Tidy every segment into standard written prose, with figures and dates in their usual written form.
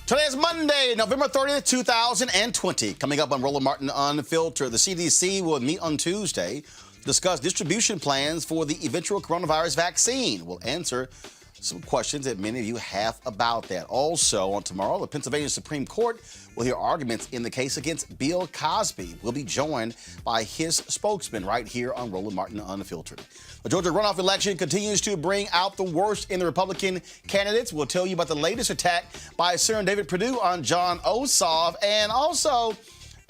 Today is Monday, November 30th, 2020. Coming up on Roland Martin Unfiltered, the CDC will meet on Tuesday to discuss distribution plans for the eventual coronavirus vaccine. We'll answer some questions that many of you have about that. Also, on tomorrow, the Pennsylvania Supreme Court will hear arguments in the case against Bill Cosby. We'll be joined by his spokesman right here on Roland Martin Unfiltered. The Georgia runoff election continues to bring out the worst in the Republican candidates. We'll tell you about the latest attack by Senator David Perdue on Jon Ossoff. And also,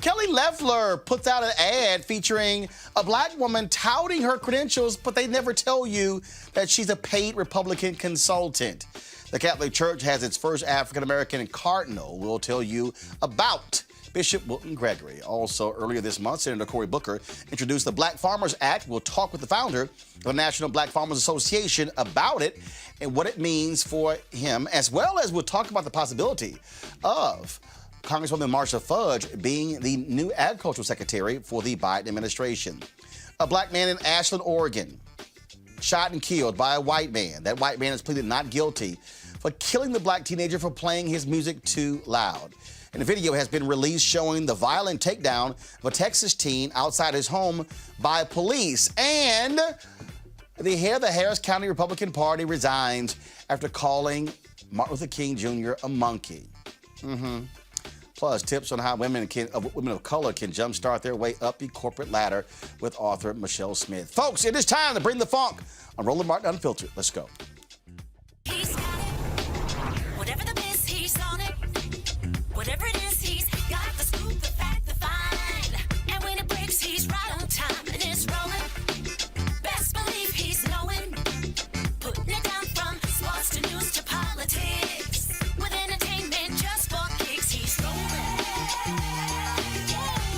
Kelly Loeffler puts out an ad featuring a black woman touting her credentials, but they never tell you that she's a paid Republican consultant. The Catholic Church has its first African-American cardinal. We'll tell you about Bishop Wilton Gregory. Also, earlier this month, Senator Cory Booker introduced the Black Farmers Act. We'll talk with the founder of the National Black Farmers Association about it and what it means for him, as well as we'll talk about the possibility of Congresswoman Marsha Fudge being the new agricultural secretary for the Biden administration. A black man in Ashland, Oregon, shot and killed by a white man. That white man has pleaded not guilty for killing the black teenager for playing his music too loud. And a video has been released showing the violent takedown of a Texas teen outside his home by police. And the head of the Harris County Republican Party resigns after calling Martin Luther King Jr. a monkey. Plus, tips on how women of color can jumpstart their way up the corporate ladder with author Michelle Smith. Folks, it is time to bring the funk on Roland Martin Unfiltered. Let's go. He's got it. Whatever the biz, he's on it. Whatever it is, he's got the scoop, the fact, the find. And when it breaks, he's right on time and it's rolling. Best believe he's knowing. Putting it down from sports to news to politics. With entertainment just for kicks, he's rolling.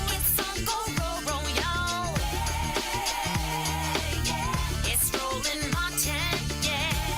It's on go, roll, y'all. It's Roland Martin, yeah.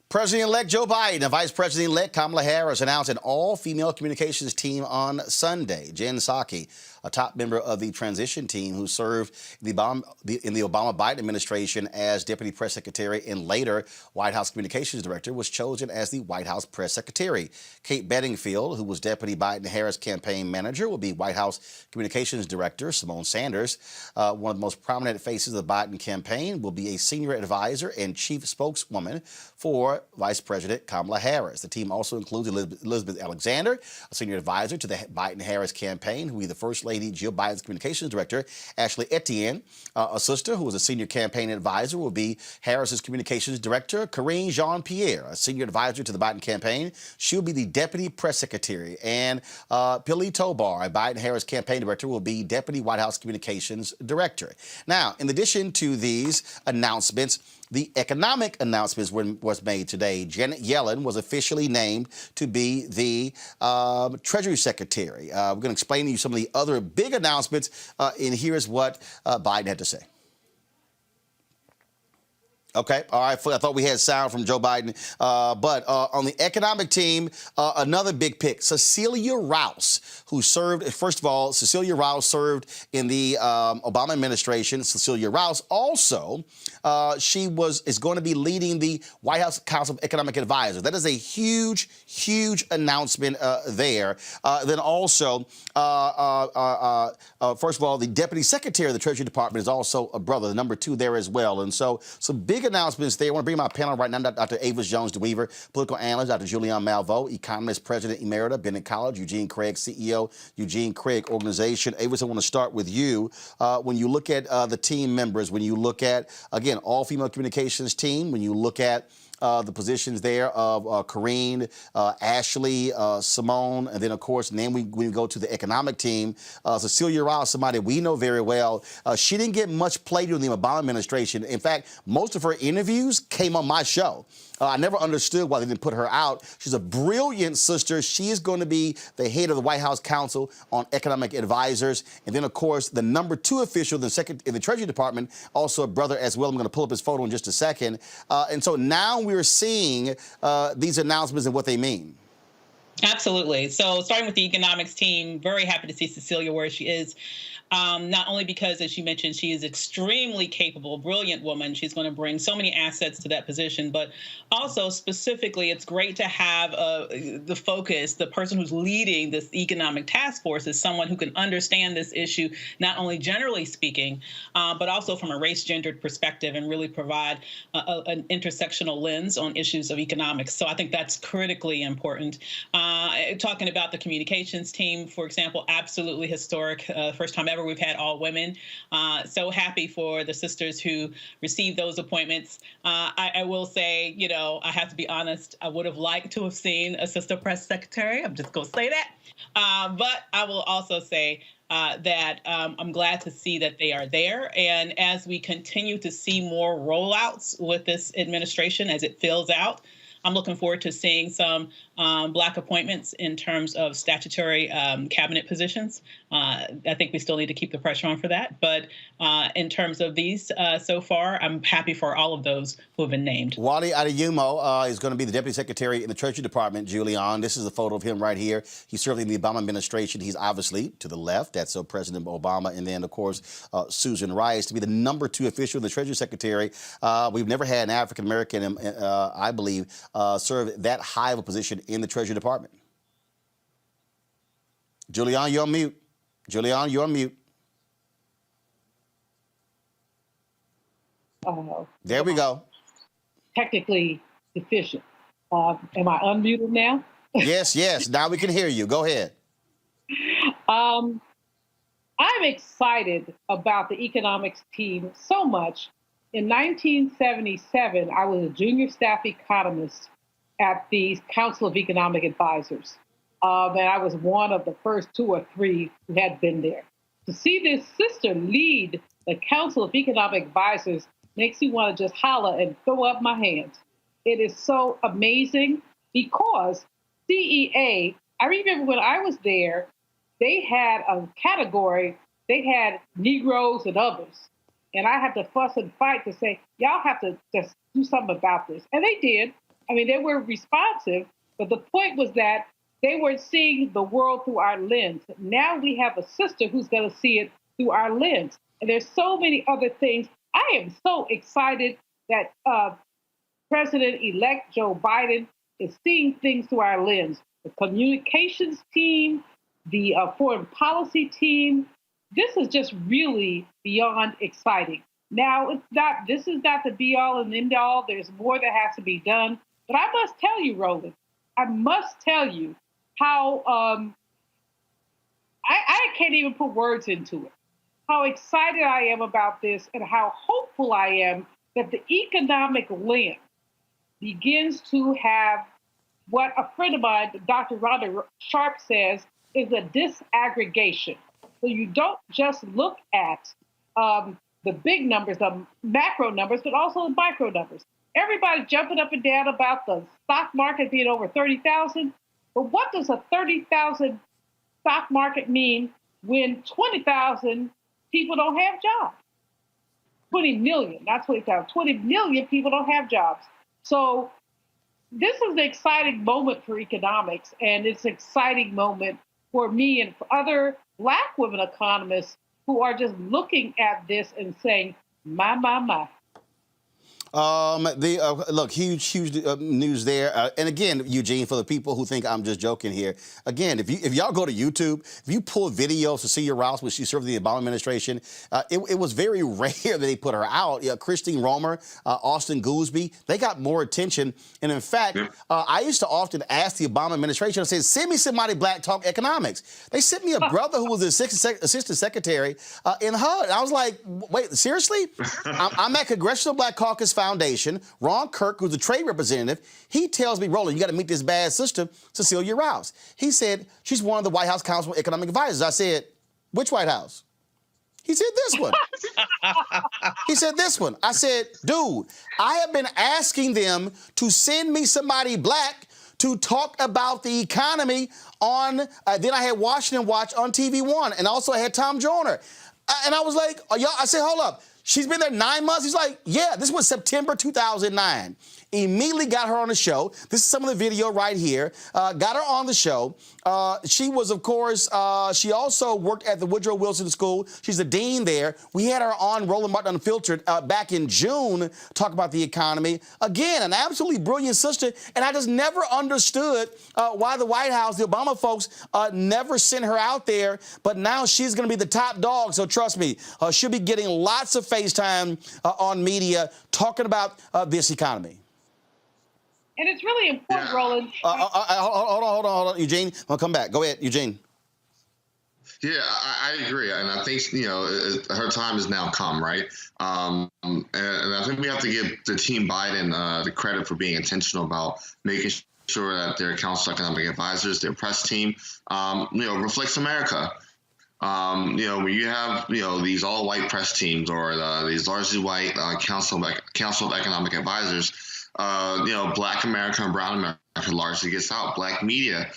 President-elect Joe Biden and Vice President-elect Kamala Harris announced an all-female communications team on Sunday. Jen Psaki, a top member of the transition team who served in the Obama-Biden administration as Deputy Press Secretary and later White House Communications Director, was chosen as the White House Press Secretary. Kate Bedingfield, who was Deputy Biden-Harris campaign manager, will be White House Communications Director. Simone Sanders, one of the most prominent faces of the Biden campaign, will be a senior advisor and chief spokeswoman for Vice President Kamala Harris. The team also includes Elizabeth Alexander, a senior advisor to the Biden-Harris campaign, who will be the First Lady Jill Biden's communications director. Ashley Etienne, a sister who was a senior campaign advisor, will be Harris's communications director. Karine Jean-Pierre, a senior advisor to the Biden campaign, she'll be the deputy press secretary. And Pili Tobar, a Biden-Harris campaign director, will be deputy White House communications director. Now, in addition to these announcements, the economic announcements was made today. Janet Yellen was officially named to be the Treasury Secretary. We're going to explain to you some of the other big announcements, and here's what Biden had to say. Okay, all right. I thought we had sound from Joe Biden. But on the economic team, another big pick, Cecilia Rouse, who served, first of all, Cecilia Rouse served in the Obama administration. Cecilia Rouse also, is going to be leading the White House Council of Economic Advisors. That is a huge, huge announcement there. Then also, first of all, the Deputy Secretary of the Treasury Department is also a brother, the number 2 there as well. And so some big announcements there. I want to bring my panel right now, Dr. Avis Jones-DeWeaver, political analyst, Dr. Julianne Malveaux, economist, president emerita, Bennett College, Eugene Craig, CEO, Eugene Craig Organization. Avis, I want to start with you. When you look at the team members, when you look at, again, all-female communications team, when you look at the positions there of Karine, Ashley, Simone, and then, of course, then we go to the economic team. Cecilia Rouse, somebody we know very well. She didn't get much play during the Obama administration. In fact, most of her interviews came on my show. I never understood why they didn't put her out. She's a brilliant sister. She is going to be the head of the White House Council on Economic Advisors. And then, of course, the number 2 official in the Treasury Department, also a brother as well. I'm going to pull up his photo in just a second. And so now we're seeing these announcements and what they mean. Absolutely. So starting with the economics team, very happy to see Cecilia where she is. Not only because, as you mentioned, she is extremely capable, brilliant woman. She's going to bring so many assets to that position. But also, specifically, it's great to have the focus, the person who's leading this economic task force is someone who can understand this issue, not only generally speaking, but also from a race-gendered perspective and really provide an intersectional lens on issues of economics. So I think that's critically important. Talking about the communications team, for example, absolutely historic. First time ever we've had all women. So happy for the sisters who received those appointments. I will say, I have to be honest, I would have liked to have seen a sister press secretary. I'm just going to say that. But I will also say that I'm glad to see that they are there. And as we continue to see more rollouts with this administration, as it fills out, I'm looking forward to seeing some Black appointments in terms of statutory cabinet positions. I think we still need to keep the pressure on for that. But in terms of these so far, I'm happy for all of those who have been named. Wally Adeyemo is going to be the Deputy Secretary in the Treasury Department, Julianne. This is a photo of him right here. He served in the Obama administration. He's obviously to the left. That's President Obama. And then, of course, Susan Rice to be the number 2 official, the Treasury Secretary. We've never had an African-American, I believe, serve that high of a position in the Treasury Department. Julianne, you're on mute. Julianne, you're on mute. There we go. Technically deficient. Am I unmuted now? Yes. Now we can hear you. Go ahead. I'm excited about the economics team so much. In 1977, I was a junior staff economist at the Council of Economic Advisors. And I was one of the first 2 or 3 who had been there. To see this sister lead the Council of Economic Advisors makes me want to just holler and throw up my hands. It is so amazing because CEA, I remember when I was there, they had a category, they had Negroes and others. And I had to fuss and fight to say, y'all have to just do something about this. And they did. I mean, they were responsive, but the point was that they were seeing the world through our lens. Now we have a sister who's going to see it through our lens. And there's so many other things. I am so excited that President-elect Joe Biden is seeing things through our lens. The communications team, the foreign policy team, this is just really beyond exciting. Now, this is not the be all and end all. There's more that has to be done. But I must tell you, Roland, I must tell you how I can't even put words into it. How excited I am about this and how hopeful I am that the economic lens begins to have what a friend of mine, Dr. Rhonda Sharp, says is a disaggregation. So you don't just look at the big numbers, the macro numbers, but also the micro numbers. Everybody jumping up and down about the stock market being over 30,000. But what does a 30,000 stock market mean when 20,000 people don't have jobs? 20 million, not 20,000. 20 million people don't have jobs. So this is an exciting moment for economics, and it's an exciting moment for me and for other Black women economists who are just looking at this and saying, my. Look, huge news there. And again, Eugene, for the people who think I'm just joking here, again, if y'all go to YouTube, if you pull videos to Cecilia Rouse when she served in the Obama administration, it was very rare that they put her out. Christine Romer, Austin Goolsbee, they got more attention. And in fact, I used to often ask the Obama administration, I said, send me somebody Black talk economics. They sent me a brother who was the assistant secretary in HUD. I was like, wait, seriously? I'm at Congressional Black Caucus Foundation. Ron Kirk, who's a trade representative, he tells me, Roland, you got to meet this bad sister, Cecilia Rouse. He said, she's one of the White House Council of Economic Advisors. I said, which White House? He said, this one. He said, this one. I said, dude, I have been asking them to send me somebody Black to talk about the economy on, then I had Washington Watch on TV1, and also I had Tom Joyner. And I was like, y'all, I said, hold up. She's been there 9 months. He's like, yeah, this was September 2009. Immediately got her on the show. This is some of the video right here. Got her on the show. She was, of course, she also worked at the Woodrow Wilson School. She's the dean there. We had her on Roland Martin Unfiltered back in June, talk about the economy. Again, an absolutely brilliant sister. And I just never understood why the White House, the Obama folks, never sent her out there. But now she's going to be the top dog. So trust me, she'll be getting lots of FaceTime on media talking about this economy. And it's really important, Roland. Hold on, Eugene. I'll come back. Go ahead, Eugene. Yeah, I agree, and I think her time has now come, right? And I think we have to give the team Biden the credit for being intentional about making sure that their Council of Economic Advisors, their press team, reflects America. When you have these all-white press teams or these largely white Council of Economic Advisors. Black America and brown America largely gets out. Black media,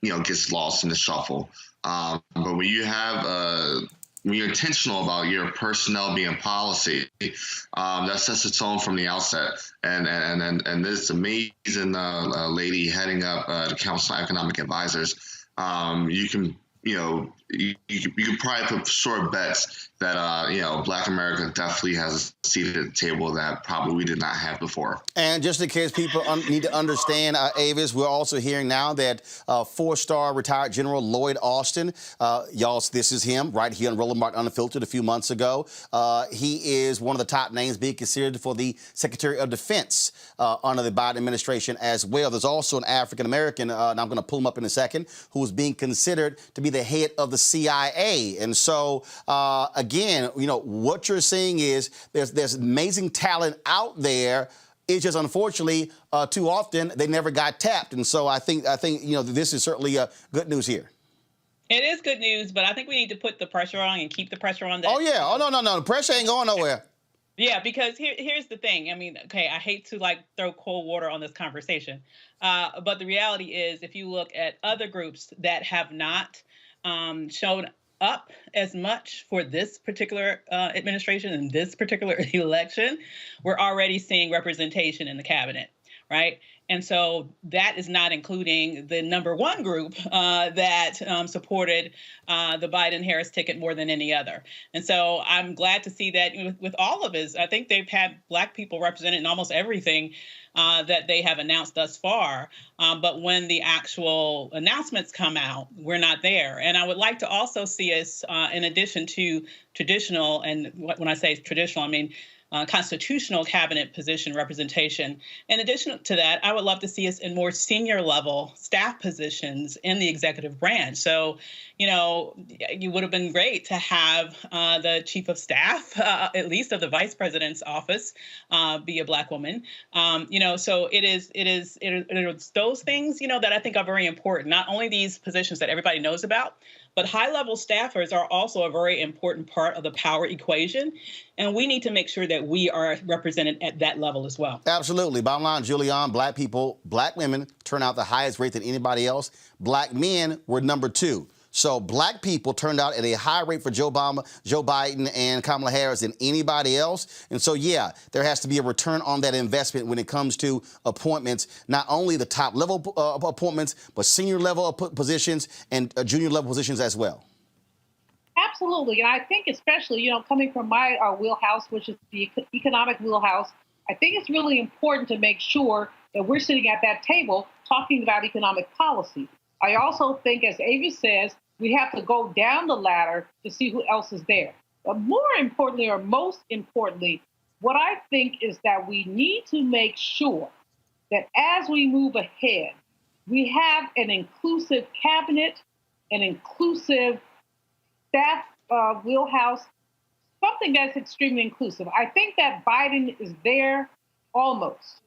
gets lost in the shuffle. But when you have, when you're intentional about your personnel being policy, that sets the tone from the outset. And this amazing lady heading up the Council of Economic Advisors, you can probably put short bets that Black America definitely has a seat at the table that probably we did not have before. And just in case people need to understand, Avis, we're also hearing now that four-star retired General Lloyd Austin, y'all, this is him right here on Roland Martin Unfiltered a few months ago. He is one of the top names being considered for the Secretary of Defense under the Biden administration as well. There's also an African-American, and I'm going to pull him up in a second, who is being considered to be the head of the CIA. And so, again, what you're seeing is there's amazing talent out there. It's just unfortunately too often they never got tapped. And so I think this is certainly good news here. It is good news, but I think we need to put the pressure on and keep the pressure on. That. Oh yeah. Oh no. The pressure ain't going nowhere. Yeah, because here's the thing. I mean, okay, I hate to throw cold water on this conversation, but the reality is, if you look at other groups that have not shown up as much for this particular administration and this particular election, we're already seeing representation in the cabinet. right? And so that is not including the number one group that supported the Biden-Harris ticket more than any other. And so I'm glad to see that with all of us. I think they've had Black people represented in almost everything that they have announced thus far. But when the actual announcements come out, we're not there. And I would like to also see us, in addition to traditional, and when I say traditional, I mean constitutional cabinet position representation. In addition to that, I would love to see us in more senior level staff positions in the executive branch. So, it would have been great to have the chief of staff, at least of the vice president's office, be a Black woman. So it is those things, that I think are very important. Not only these positions that everybody knows about, but high-level staffers are also a very important part of the power equation, and we need to make sure that we are represented at that level as well. Absolutely. Bottom line, Julianne, Black people, Black women turn out the highest rate than anybody else. Black men were number 2. So Black people turned out at a higher rate for Joe Biden and Kamala Harris than anybody else. And so, yeah, there has to be a return on that investment when it comes to appointments, not only the top level appointments, but senior level positions and junior level positions as well. Absolutely. And I think especially, coming from my wheelhouse, which is the economic wheelhouse, I think it's really important to make sure that we're sitting at that table talking about economic policy. I also think, as Ava says, we have to go down the ladder to see who else is there. But more importantly, or most importantly, what I think is that we need to make sure that as we move ahead, we have an inclusive cabinet, an inclusive staff wheelhouse, something that's extremely inclusive. I think that Biden is there almost,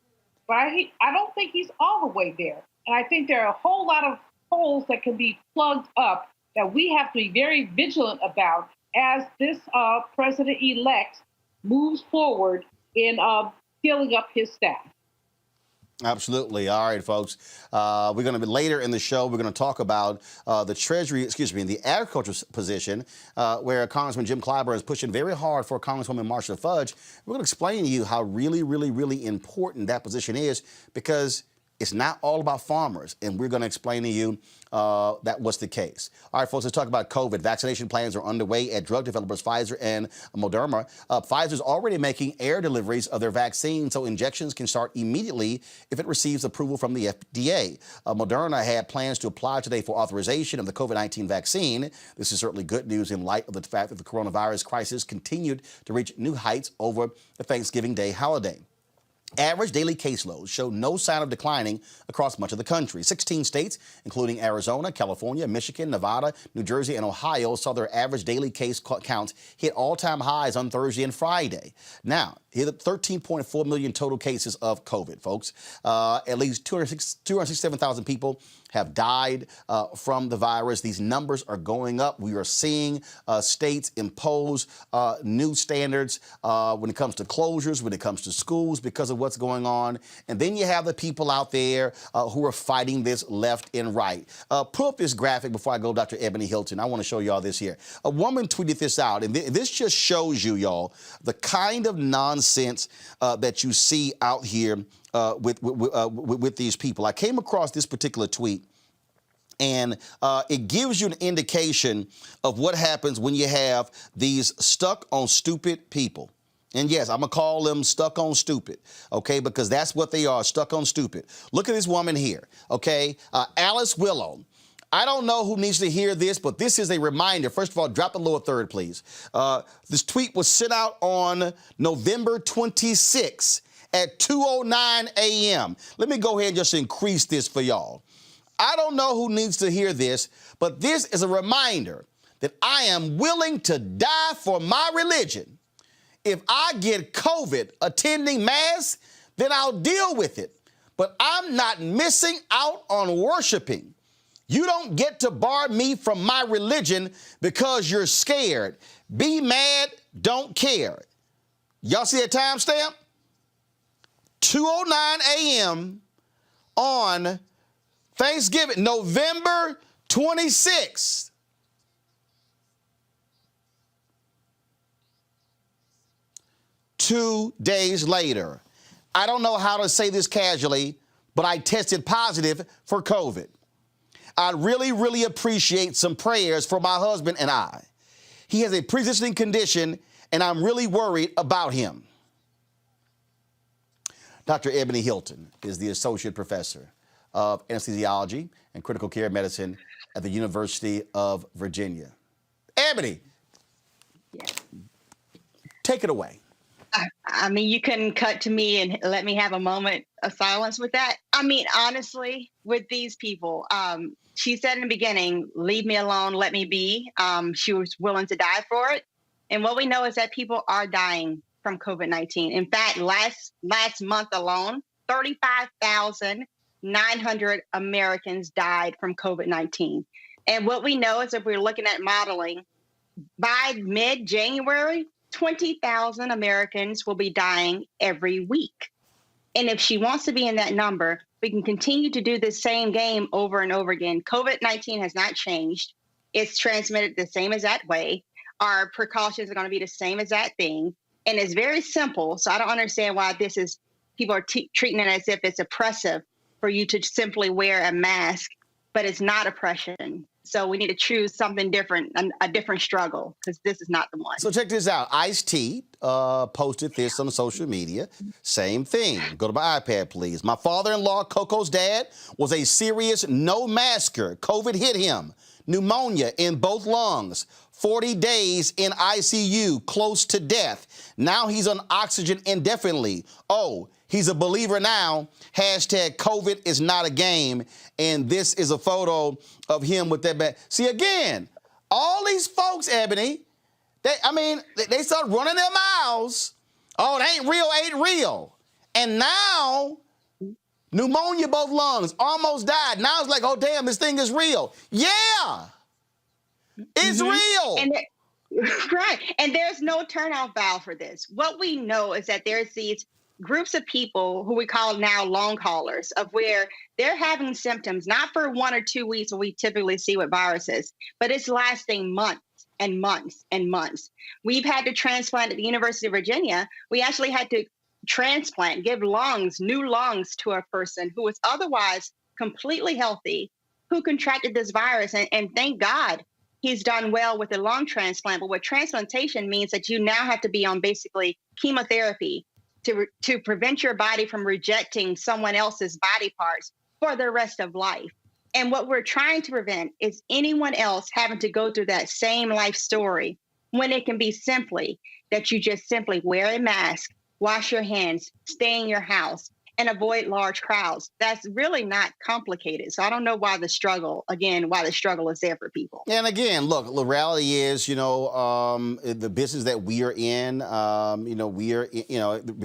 but I don't think he's all the way there. And I think there are a whole lot of holes that can be plugged up that we have to be very vigilant about as this president-elect moves forward in filling up his staff. Absolutely. All right, folks. We're going to be later in the show. We're going to talk about the agriculture position, where Congressman Jim Clyburn is pushing very hard for Congresswoman Marcia Fudge. We're going to explain to you how really, really, really important that position is, because it's not all about farmers, and we're going to explain to you that was the case. All right, folks, let's talk about COVID. Vaccination plans are underway at drug developers Pfizer and Moderna. Pfizer's already making air deliveries of their vaccine, so injections can start immediately if it receives approval from the FDA. Moderna had plans to apply today for authorization of the COVID-19 vaccine. This is certainly good news in light of the fact that the coronavirus crisis continued to reach new heights over the Thanksgiving Day holiday. Average daily caseloads show no sign of declining across much of the country. 16 states, including Arizona, California, Michigan, Nevada, New Jersey, and Ohio, saw their average daily case counts hit all-time highs on Thursday and Friday. Now, here are 13.4 million total cases of COVID, folks. At least 267,000 people have died from the virus. These numbers are going up. We are seeing states impose new standards when it comes to closures, when it comes to schools, because of what's going on. And then you have the people out there who are fighting this left and right. Pull up this graphic before I go, Dr. Ebony Hilton. I want to show y'all this here. A woman tweeted this out, and this just shows you, y'all, the kind of nonsense that you see out here with these people. I came across this particular tweet, and it gives you an indication of what happens when you have these stuck on stupid people. And yes, I'm going to call them stuck on stupid, okay, because that's what they are, stuck on stupid. Look at this woman here, okay, Alice Willow. I don't know who needs to hear this, but this is a reminder. First of all, drop the lower third, please. This tweet was sent out on November 26th at 2:09 a.m. Let me go ahead and just increase this for y'all. I don't know who needs to hear this, but this is a reminder that I am willing to die for my religion. If I get COVID attending Mass, then I'll deal with it. But I'm not missing out on worshiping. You don't get to bar me from my religion because you're scared. Be mad, don't care. Y'all see that timestamp? 2:09 a.m. on Thanksgiving, November 26th. Two days later, I don't know how to say this casually, but I tested positive for COVID. I'd really, really appreciate some prayers for my husband and I. He has a pre-existing condition, and I'm really worried about him. Dr. Ebony Hilton is the Associate Professor of Anesthesiology and Critical Care Medicine at the University of Virginia. Ebony, take it away. I mean, you couldn't cut to me and let me have a moment of silence with that. I mean, honestly, with these people, she said in the beginning, leave me alone, let me be. She was willing to die for it. And what we know is that people are dying from COVID-19. In fact, last month alone, 35,900 Americans died from COVID-19. And what we know is if we're looking at modeling, by mid-January, 20,000 Americans will be dying every week. And if she wants to be in that number, we can continue to do the same game over and over again. COVID-19 has not changed. It's transmitted the same exact way. Our precautions are going to be the same exact thing. And it's very simple. So I don't understand why people are treating it as if it's oppressive for you to simply wear a mask, but it's not oppression. So we need to choose something different, a different struggle, because this is not the one. So check this out. Ice-T posted this on social media. Same thing. Go to my iPad, please. My father-in-law, Coco's dad, was a serious no-masker. COVID hit him. Pneumonia in both lungs. 40 days in ICU, close to death. Now he's on oxygen indefinitely. Oh, he's a believer now. Hashtag COVID is not a game. And this is a photo of him with that bag. See, again, all these folks, Ebony, they start running their mouths. Oh, it ain't real. And now, pneumonia, both lungs, almost died. Now it's like, oh, damn, this thing is real. Yeah, it's real. Right. And there's no turnout valve for this. What we know is that there's these groups of people who we call now long haulers, of where they're having symptoms, not for 1 or 2 weeks, what we typically see with viruses, but it's lasting months and months and months. We've had to transplant at the University of Virginia. We actually had to transplant, give new lungs to a person who was otherwise completely healthy, who contracted this virus. And thank God he's done well with the lung transplant. But what transplantation means that you now have to be on basically chemotherapy to prevent your body from rejecting someone else's body parts for the rest of life. And what we're trying to prevent is anyone else having to go through that same life story, when it can be simply that you just simply wear a mask, wash your hands, stay in your house, and avoid large crowds. That's really not complicated. So I don't know why the struggle is there for people. And again, look, the reality is, the business that we are in,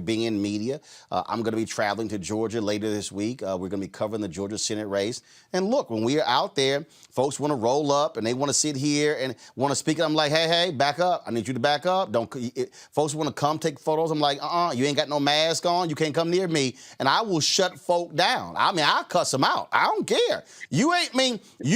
being in media. I'm going to be traveling to Georgia later this week. We're going to be covering the Georgia Senate race. And look, when we are out there, folks want to roll up and they want to sit here and want to speak. I'm like, hey, back up. I need you to back up. Folks want to come take photos. I'm like, you ain't got no mask on. You can't come near me. And I will shut folk down. I'll cuss them out. I don't care. You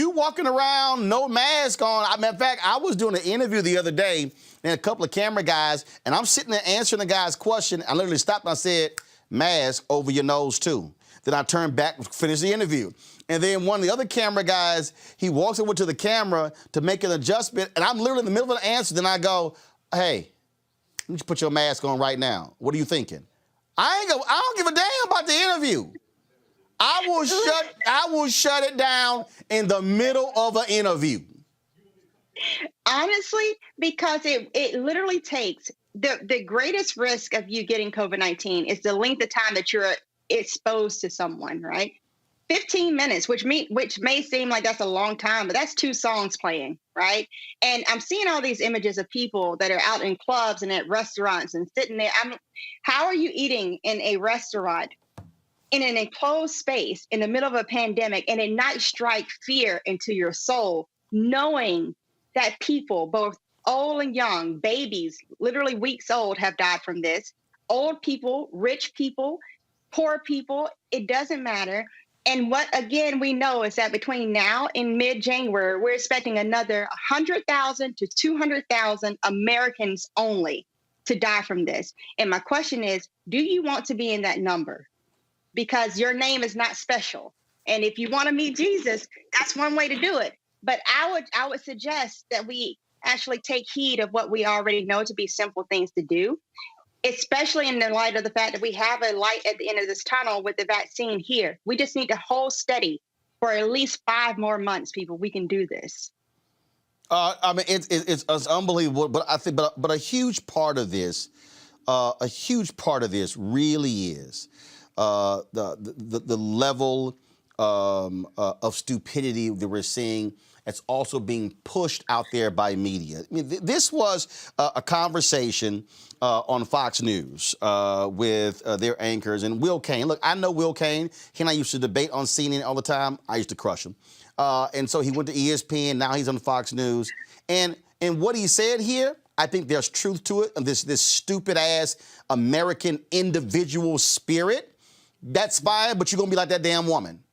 walking around, no mask on. In fact, I was doing an interview the other day and a couple of camera guys, and I'm sitting there answering the guy's question. I literally stopped and I said, mask over your nose too. Then I turned back, finished the interview. And then one of the other camera guys, he walks over to the camera to make an adjustment, and I'm literally in the middle of the answer. Then I go, hey, let me put your mask on right now. What are you thinking? I don't give a damn about the interview. I will shut it down in the middle of an interview. Honestly, because it literally takes the greatest risk of you getting COVID-19 is the length of time that you're exposed to someone, right? 15 minutes, which may seem like that's a long time, but that's 2 songs playing, right? And I'm seeing all these images of people that are out in clubs and at restaurants and sitting there. How are you eating in a restaurant in an enclosed space in the middle of a pandemic and it not strike fear into your soul, knowing that people, both old and young, babies, literally weeks old, have died from this, old people, rich people, poor people, it doesn't matter. And what, again, we know is that between now and mid-January, we're expecting another 100,000 to 200,000 Americans only to die from this. And my question is, do you want to be in that number? Because your name is not special. And if you want to meet Jesus, that's one way to do it. But I would suggest that we actually take heed of what we already know to be simple things to do, especially in the light of the fact that we have a light at the end of this tunnel with the vaccine here. We just need to hold steady for at least 5 more months, people. We can do this. I mean, it's unbelievable, but I think, but a huge part of this really is the level of stupidity that we're seeing. That's also being pushed out there by media. I mean, this was a conversation on Fox News with their anchors and Will Cain. Look, I know Will Cain. He and I used to debate on CNN all the time. I used to crush him. And so he went to ESPN. Now he's on Fox News. And what he said here, I think there's truth to it. This stupid ass American individual spirit. That's fine, but you're gonna be like that damn woman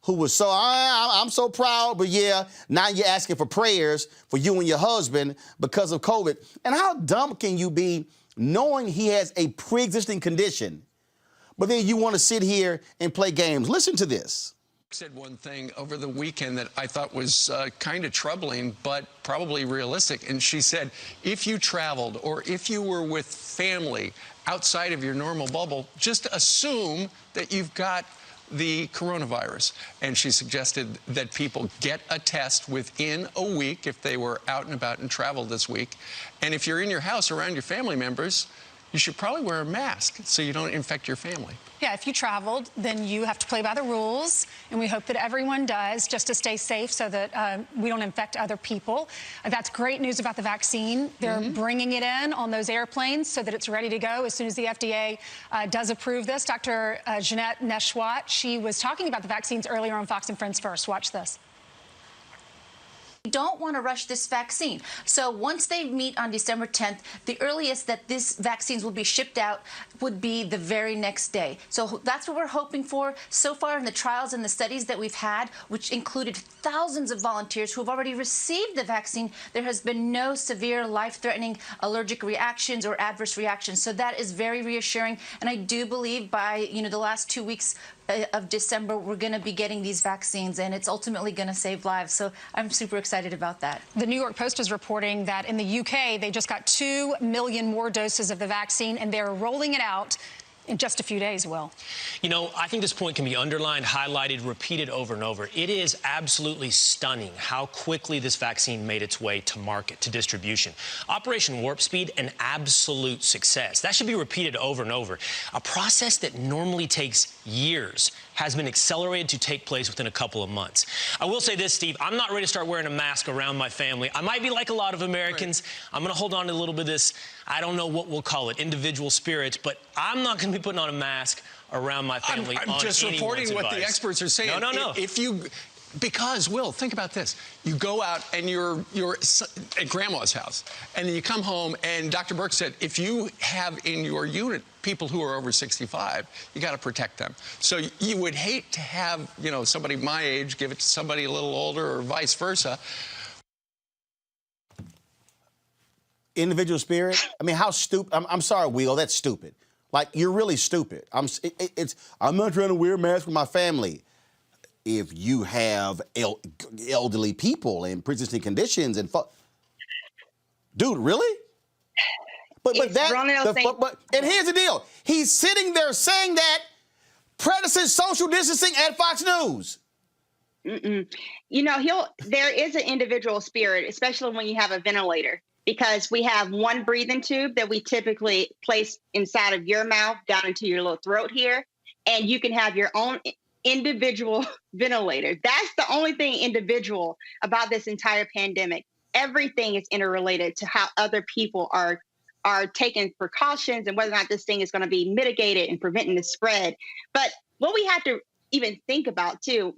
who was so, I'm so proud, but yeah, now you're asking for prayers for you and your husband because of COVID. And how dumb can you be knowing he has a pre-existing condition, but then you want to sit here and play games? Listen to this. Said one thing over the weekend that I thought was kind of troubling, but probably realistic. And she said, if you traveled or if you were with family outside of your normal bubble, just assume that you've got the coronavirus. And she suggested that people get a test within a week if they were out and about and traveled this week. And if you're in your house around your family members, you should probably wear a mask so you don't infect your family. Yeah, if you traveled, then you have to play by the rules, and we hope that everyone does, just to stay safe so that we don't infect other people. That's great news about the vaccine. They're bringing it in on those airplanes so that it's ready to go as soon as the FDA does approve this. Dr. Jeanette Neshwat, she was talking about the vaccines earlier on Fox and Friends First. Watch this. We don't want to rush this vaccine. So once they meet on December 10th, the earliest that these vaccines will be shipped out would be the very next day. So that's what we're hoping for. So far in the trials and the studies that we've had, which included thousands of volunteers who have already received the vaccine, there has been no severe life-threatening allergic reactions or adverse reactions. So that is very reassuring. And I do believe by, the last 2 weeks of December, we're going to be getting these vaccines, and it's ultimately going to save lives. So I'm super excited about that. The New York Post is reporting that in the UK, they just got 2 million more doses of the vaccine, and they're rolling it out in just a few days, Will. I think this point can be underlined, highlighted, repeated over and over. It is absolutely stunning how quickly this vaccine made its way to market, to distribution. Operation Warp Speed, an absolute success. That should be repeated over and over. A process that normally takes years has been accelerated to take place within a couple of months. I will say this, Steve, I'm not ready to start wearing a mask around my family. I might be like a lot of Americans. Right. I'm going to hold on to a little bit of this, I don't know what we'll call it, individual spirit, but I'm not going to be putting on a mask around my family. I'm just reporting what the experts are saying. No. Because, Will, think about this. You go out and you're at grandma's house, and then you come home, and Dr. Burke said, if you have in your unit people who are over 65, you got to protect them. So you would hate to have, somebody my age give it to somebody a little older or vice versa. Individual spirit? I mean, how stupid? I'm sorry, Will, that's stupid. Like, you're really stupid. I'm not trying to wear a mask with my family. If you have elderly people and pre-existing conditions and dude, really? But here's the deal. He's sitting there saying that, practicing social distancing at Fox News. There is an individual spirit, especially when you have a ventilator, because we have one breathing tube that we typically place inside of your mouth down into your little throat here, and you can have your own individual ventilator. That's the only thing individual about this entire pandemic. Everything is interrelated to how other people are taking precautions and whether or not this thing is going to be mitigated and preventing the spread. But what we have to even think about too,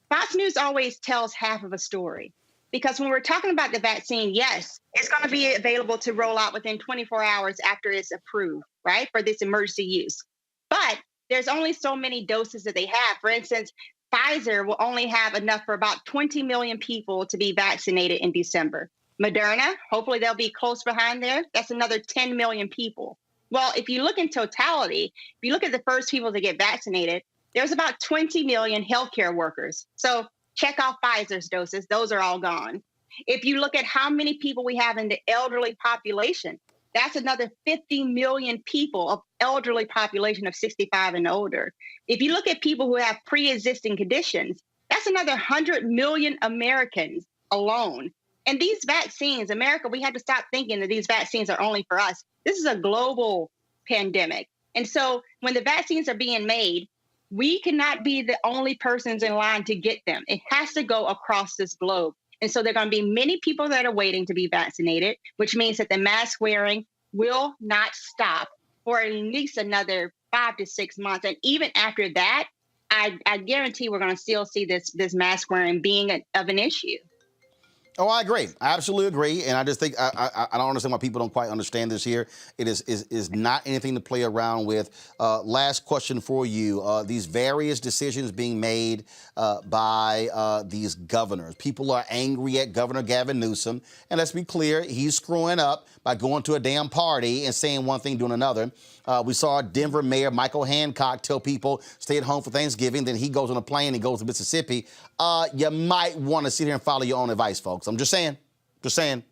Fox News always tells half of a story. Because when we're talking about the vaccine, yes, it's going to be available to roll out within 24 hours after it's approved, right, for this emergency use. But there's only so many doses that they have. For instance, Pfizer will only have enough for about 20 million people to be vaccinated in December. Moderna, hopefully they'll be close behind there. That's another 10 million people. Well, if you look in totality, if you look at the first people to get vaccinated, there's about 20 million healthcare workers. So check off Pfizer's doses. Those are all gone. If you look at how many people we have in the elderly population, that's another 50 million people of elderly population of 65 and older. If you look at people who have pre-existing conditions, that's another 100 million Americans alone. And these vaccines, America, we have to stop thinking that these vaccines are only for us. This is a global pandemic. And so when the vaccines are being made, we cannot be the only persons in line to get them. It has to go across this globe. And so there are going to be many people that are waiting to be vaccinated, which means that the mask wearing will not stop for at least another 5 to 6 months. And even after that, I guarantee we're going to still see this mask wearing being of an issue. Oh, I agree. I absolutely agree. And I just think I don't understand why people don't quite understand this here. It is not anything to play around with. Last question for you. These various decisions being made by these governors. People are angry at Governor Gavin Newsom. And let's be clear, he's screwing up by going to a damn party and saying one thing, doing another. We saw Denver Mayor Michael Hancock tell people stay at home for Thanksgiving. Then he goes on a plane and goes to Mississippi. You might want to sit here and follow your own advice, folks. I'm just saying. Just saying.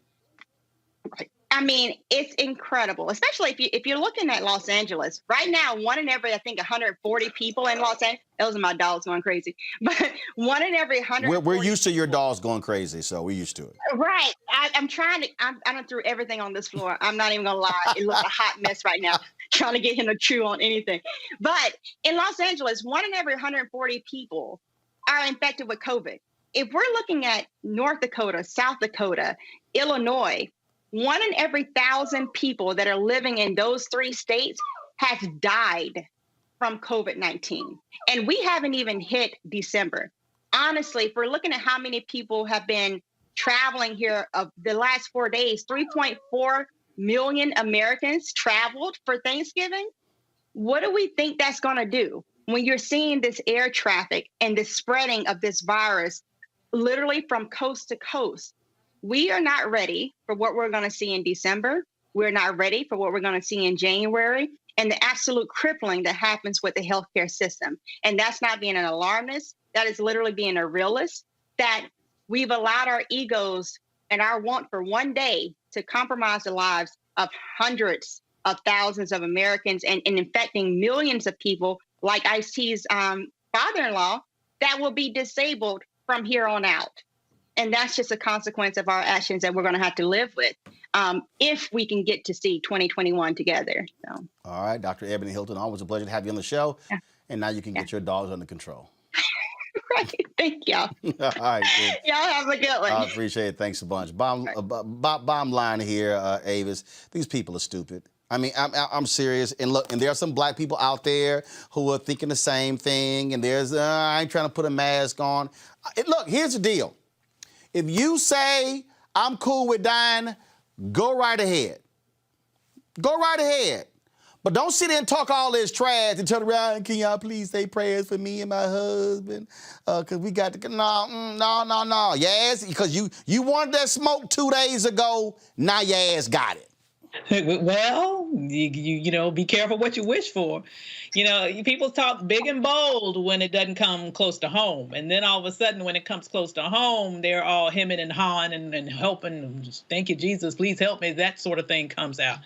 I mean, it's incredible, especially if you're looking at Los Angeles right now. One in every, I think, 140 people in Los Angeles. Those are my dogs going crazy. But one in every 100. We're used to your dogs going crazy, so we're used to it. Right. I'm trying to. I done threw everything on this floor. I'm not even gonna lie. It looks a hot mess right now. Trying to get him to chew on anything. But in Los Angeles, one in every 140 people are infected with COVID. If we're looking at North Dakota, South Dakota, Illinois, one in every 1,000 people that are living in those 3 states has died from COVID-19. And we haven't even hit December. Honestly, if we're looking at how many people have been traveling here of the last 4 days, 3.4 million Americans traveled for Thanksgiving. What do we think that's going to do when you're seeing this air traffic and the spreading of this virus literally from coast to coast? We are not ready for what we're going to see in December. We're not ready for what we're going to see in January and the absolute crippling that happens with the healthcare system. And that's not being an alarmist. That is literally being a realist, that we've allowed our egos and our want for one day to compromise the lives of hundreds of thousands of Americans and infecting millions of people like Ice-T's father-in-law that will be disabled from here on out. And that's just a consequence of our actions that we're going to have to live with if we can get to see 2021 together. So. All right, Dr. Ebony Hilton, always a pleasure to have you on the show. Yeah. And now you can get your dogs under control. Right. Thank y'all. All right. Good. Y'all have a good one. I appreciate it. Thanks a bunch. Bottom line here, Avis, these people are stupid. I mean, I'm serious. And look, and there are some black people out there who are thinking the same thing. And there's, I ain't trying to put a mask on. Look, here's the deal. If you say, I'm cool with dying, go right ahead. Go right ahead. But don't sit there and talk all this trash and turn around, can y'all please say prayers for me and my husband? Because we got to, no. Yes, because you wanted that smoke 2 days ago, now your ass got it. Well, you know, be careful what you wish for. You know, people talk big and bold when it doesn't come close to home. And then all of a sudden, when it comes close to home, they're all hemming and hawing and helping. Just, thank you, Jesus, please help me. That sort of thing comes out.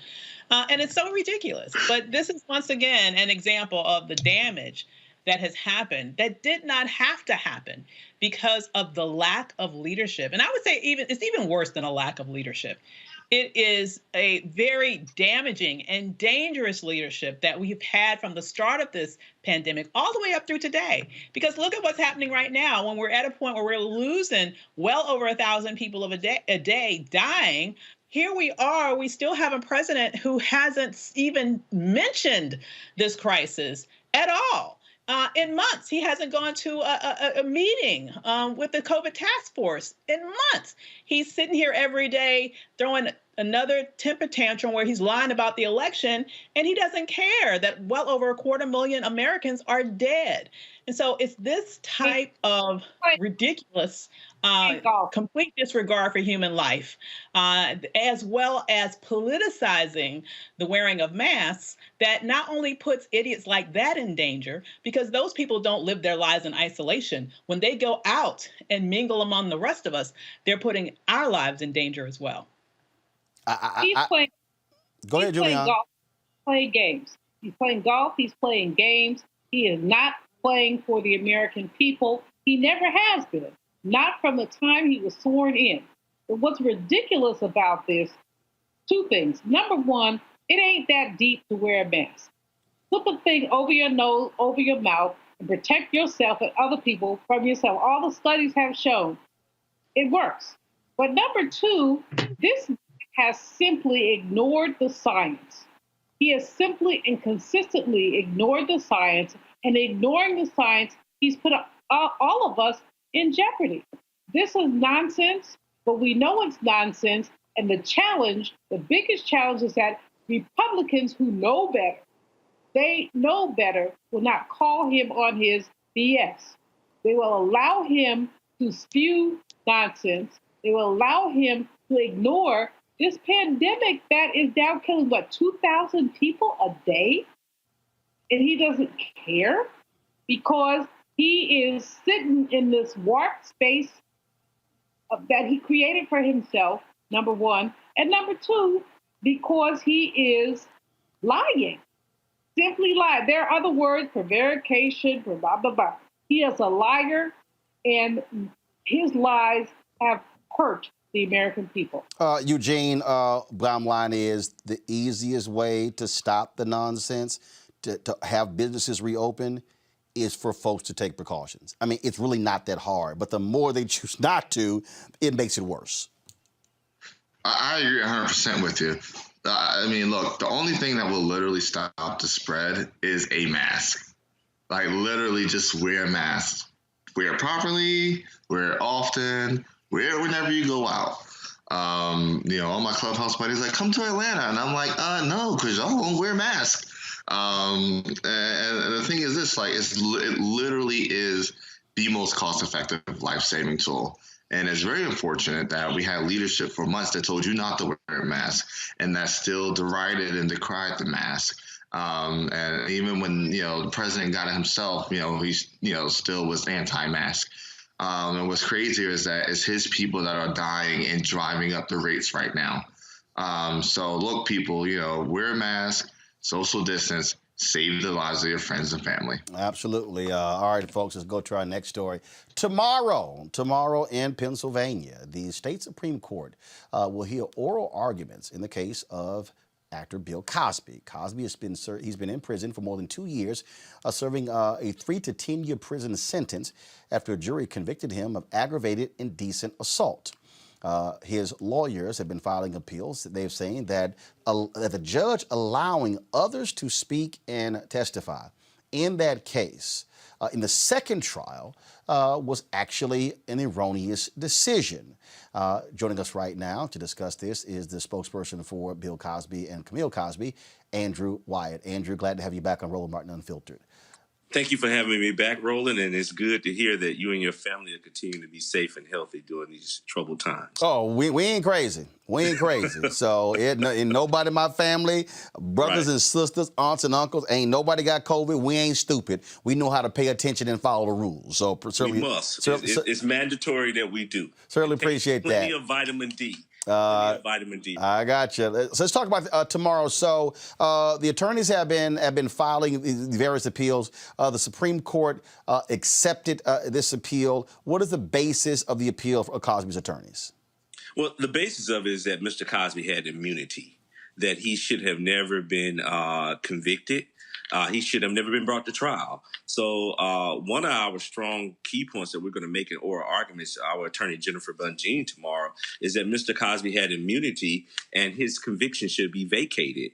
And it's so ridiculous. But this is, once again, an example of the damage that has happened that did not have to happen because of the lack of leadership. And I would say it's even worse than a lack of leadership. It is a very damaging and dangerous leadership that we've had from the start of this pandemic all the way up through today. Because look at what's happening right now when we're at a point where we're losing well over 1,000 people a day dying. Here we are, we still have a president who hasn't even mentioned this crisis at all. In months, he hasn't gone to a meeting with the COVID task force in months. He's sitting here every day throwing another temper tantrum where he's lying about the election, and he doesn't care that well over 250,000 Americans are dead. And so it's this type of ridiculous complete disregard for human life, as well as politicizing the wearing of masks that not only puts idiots like that in danger, because those people don't live their lives in isolation. When they go out and mingle among the rest of us, they're putting our lives in danger as well. He's playing. Go ahead, He's playing Julian. golf, playing games. He's playing golf. He's playing games. He is not playing for the American people. He never has been. Not from the time he was sworn in. But what's ridiculous about this, two things. Number one, it ain't that deep to wear a mask. Put the thing over your nose, over your mouth, and protect yourself and other people from yourself. All the studies have shown it works. But number two, this has simply ignored the science. He has simply and consistently ignored the science, and ignoring the science, he's put all of us in jeopardy. This is nonsense, but we know it's nonsense. And the challenge, the biggest challenge, is that Republicans who know better, they know better, will not call him on his BS. They will allow him to spew nonsense. They will allow him to ignore this pandemic that is now killing, 2,000 people a day? And he doesn't care because he is sitting in this warped space that he created for himself, number one. And number two, because he is lying, simply lying. There are other words, prevarication, for blah, blah, blah. He is a liar, and his lies have hurt the American people. Eugene, bottom line is the easiest way to stop the nonsense, to have businesses reopen, is for folks to take precautions. I mean, it's really not that hard, but the more they choose not to, it makes it worse. I agree 100% with you. I mean, look, the only thing that will literally stop the spread is a mask. Like, literally just wear a mask. Wear it properly, wear it often, wear it whenever you go out. All my Clubhouse buddies like, come to Atlanta. And I'm like, no, because y'all won't wear masks. And the thing is this, like, it literally is the most cost-effective life-saving tool. And it's very unfortunate that we had leadership for months that told you not to wear a mask, and that still derided and decried the mask. And even when, the president got it himself, he, still was anti-mask. And what's crazier is that it's his people that are dying and driving up the rates right now. So look, people, wear a mask, social distance, save the lives of your friends and family. Absolutely. All right, folks, let's go to our next story. Tomorrow in Pennsylvania, the state Supreme Court will hear oral arguments in the case of actor Bill Cosby. Cosby he's been in prison for more than 2 years, serving a 3 to 10 year prison sentence after a jury convicted him of aggravated indecent assault. His lawyers have been filing appeals. They're saying that the judge allowing others to speak and testify in that case, in the second trial, was actually an erroneous decision. Joining us right now to discuss this is the spokesperson for Bill Cosby and Camille Cosby, Andrew Wyatt. Andrew, glad to have you back on Roland Martin Unfiltered. Thank you for having me back, Roland, and it's good to hear that you and your family are continuing to be safe and healthy during these troubled times. Oh, we ain't crazy. We ain't crazy. So ain't nobody in my family, brothers and sisters, aunts and uncles, ain't nobody got COVID. We ain't stupid. We know how to pay attention and follow the rules. So certainly, we must. It's mandatory that we do. Certainly appreciate that. Plenty of vitamin D. I got you. So let's talk about tomorrow. So the attorneys have been filing the various appeals. The Supreme Court accepted this appeal. What is the basis of the appeal for Cosby's attorneys? Well, the basis of it is that Mr. Cosby had immunity, that he should have never been convicted. He should have never been brought to trial. So one of our strong key points that we're going to make in oral arguments, our attorney Jennifer Bunjean tomorrow, is that Mr. Cosby had immunity and his conviction should be vacated.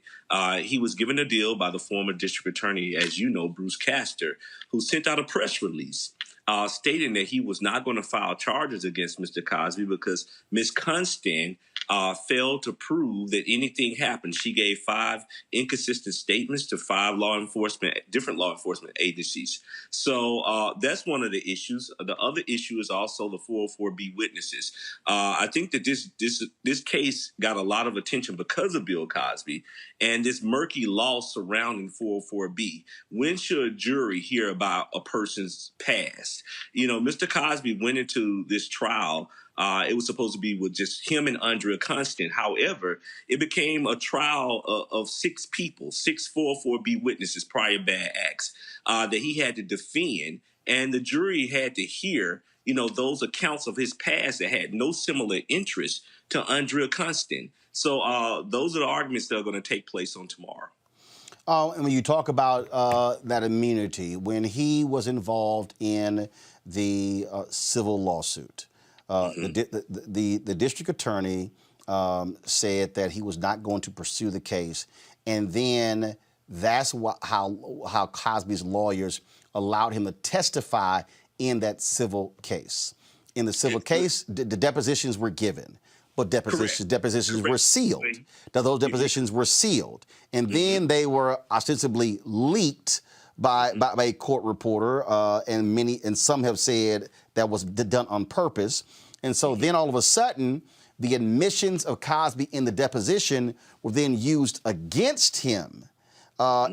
He was given a deal by the former district attorney, as you know, Bruce Castor, who sent out a press release stating that he was not going to file charges against Mr. Cosby because Ms. Kunstin failed to prove that anything happened. She gave 5 inconsistent statements to 5 different law enforcement agencies. So that's one of the issues. The other issue is also the 404B witnesses. I think that this case got a lot of attention because of Bill Cosby and this murky law surrounding 404B. When should a jury hear about a person's past? You know, Mr. Cosby went into this trial. It was supposed to be with just him and Andrea Constant. However, it became a trial of 6 people, 6 404B witnesses, prior bad acts, that he had to defend. And the jury had to hear, you know, those accounts of his past that had no similar interest to Andrea Constant. So those are the arguments that are going to take place on tomorrow. And when you talk about that immunity, when he was involved in the civil lawsuit, the district attorney said that he was not going to pursue the case, and then that's how Cosby's lawyers allowed him to testify in that civil case. In the civil case, the depositions were given, but depositions were sealed. Now, those depositions were sealed, and then they were ostensibly leaked by a court reporter, and some have said that was done on purpose. And so then all of a sudden, the admissions of Cosby in the deposition were then used against him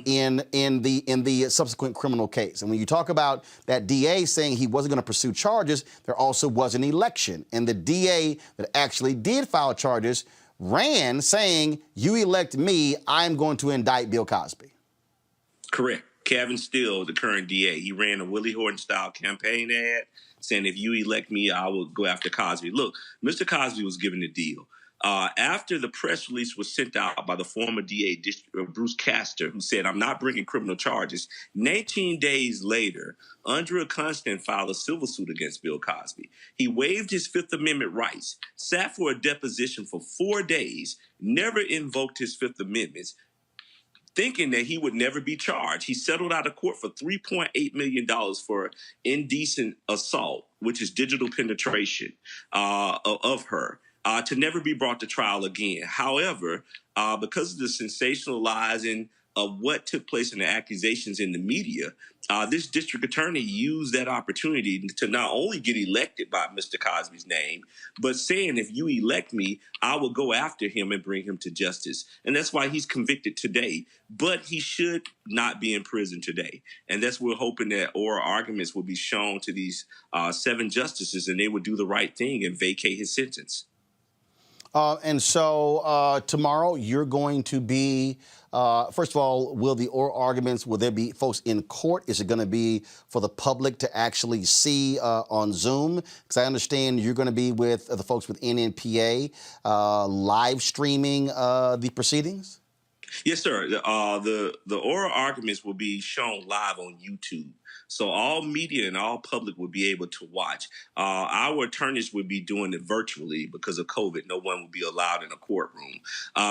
in the subsequent criminal case. And when you talk about that DA saying he wasn't going to pursue charges, there also was an election. And the DA that actually did file charges ran saying, "You elect me, I'm going to indict Bill Cosby." Correct. Kevin Steele, the current DA, he ran a Willie Horton-style campaign ad saying, "If you elect me, I will go after Cosby." Look, Mr. Cosby was given a deal. After the press release was sent out by the former DA, Bruce Castor, who said, "I'm not bringing criminal charges," 19 days later, Andrea Constant filed a civil suit against Bill Cosby. He waived his Fifth Amendment rights, sat for a deposition for 4 days, never invoked his Fifth Amendment, thinking that he would never be charged. He settled out of court for $3.8 million for indecent assault, which is digital penetration of her, to never be brought to trial again. However, because of the sensationalizing of what took place in the accusations in the media, this district attorney used that opportunity to not only get elected by Mr. Cosby's name, but saying, "If you elect me, I will go after him and bring him to justice." And that's why he's convicted today. But he should not be in prison today. And that's what we're hoping, that oral arguments will be shown to these 7 justices, and they will do the right thing and vacate his sentence. And so tomorrow you're going to be, first of all, will the oral arguments, will there be folks in court? Is it going to be for the public to actually see on Zoom? Because I understand you're going to be with the folks with NNPA live streaming the proceedings? Yes, sir. The oral arguments will be shown live on YouTube. So all media and all public will be able to watch. Our attorneys will be doing it virtually because of COVID. No one will be allowed in a courtroom.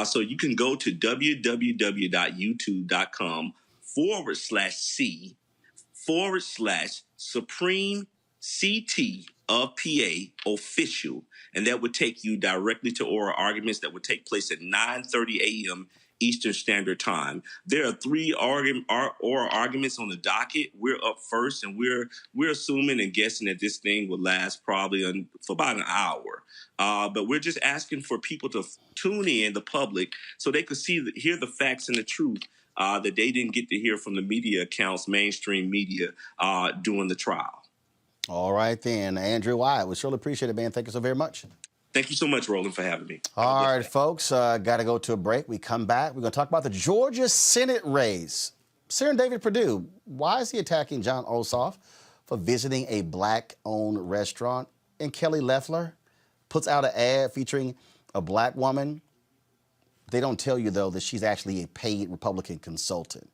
So you can go to www.youtube.com/C/Supreme CT of PA official. And that would take you directly to oral arguments that would take place at 9:30 a.m. Eastern Standard Time. There are 3 oral arguments on the docket. We're up first, and we're assuming and guessing that this thing will last probably for about an hour. But we're just asking for people to tune in, the public, so they could hear the facts and the truth that they didn't get to hear from the media accounts, mainstream media, during the trial. All right, then. Andrew Wyatt, we surely appreciate it, man. Thank you so very much. Thank you so much, Roland, for having me. All right, folks, got to go to a break. We come back. We're going to talk about the Georgia Senate race. Senator David Perdue, why is he attacking John Ossoff for visiting a black-owned restaurant? And Kelly Loeffler puts out an ad featuring a black woman. They don't tell you, though, that she's actually a paid Republican consultant.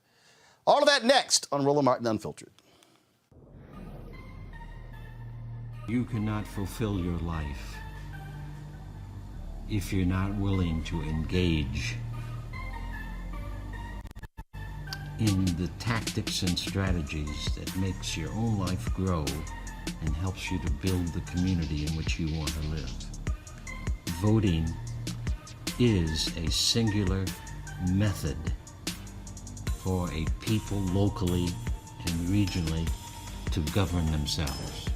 All of that next on Roland Martin Unfiltered. You cannot fulfill your life if you're not willing to engage in the tactics and strategies that makes your own life grow and helps you to build the community in which you want to live. Voting is a singular method for a people locally and regionally to govern themselves.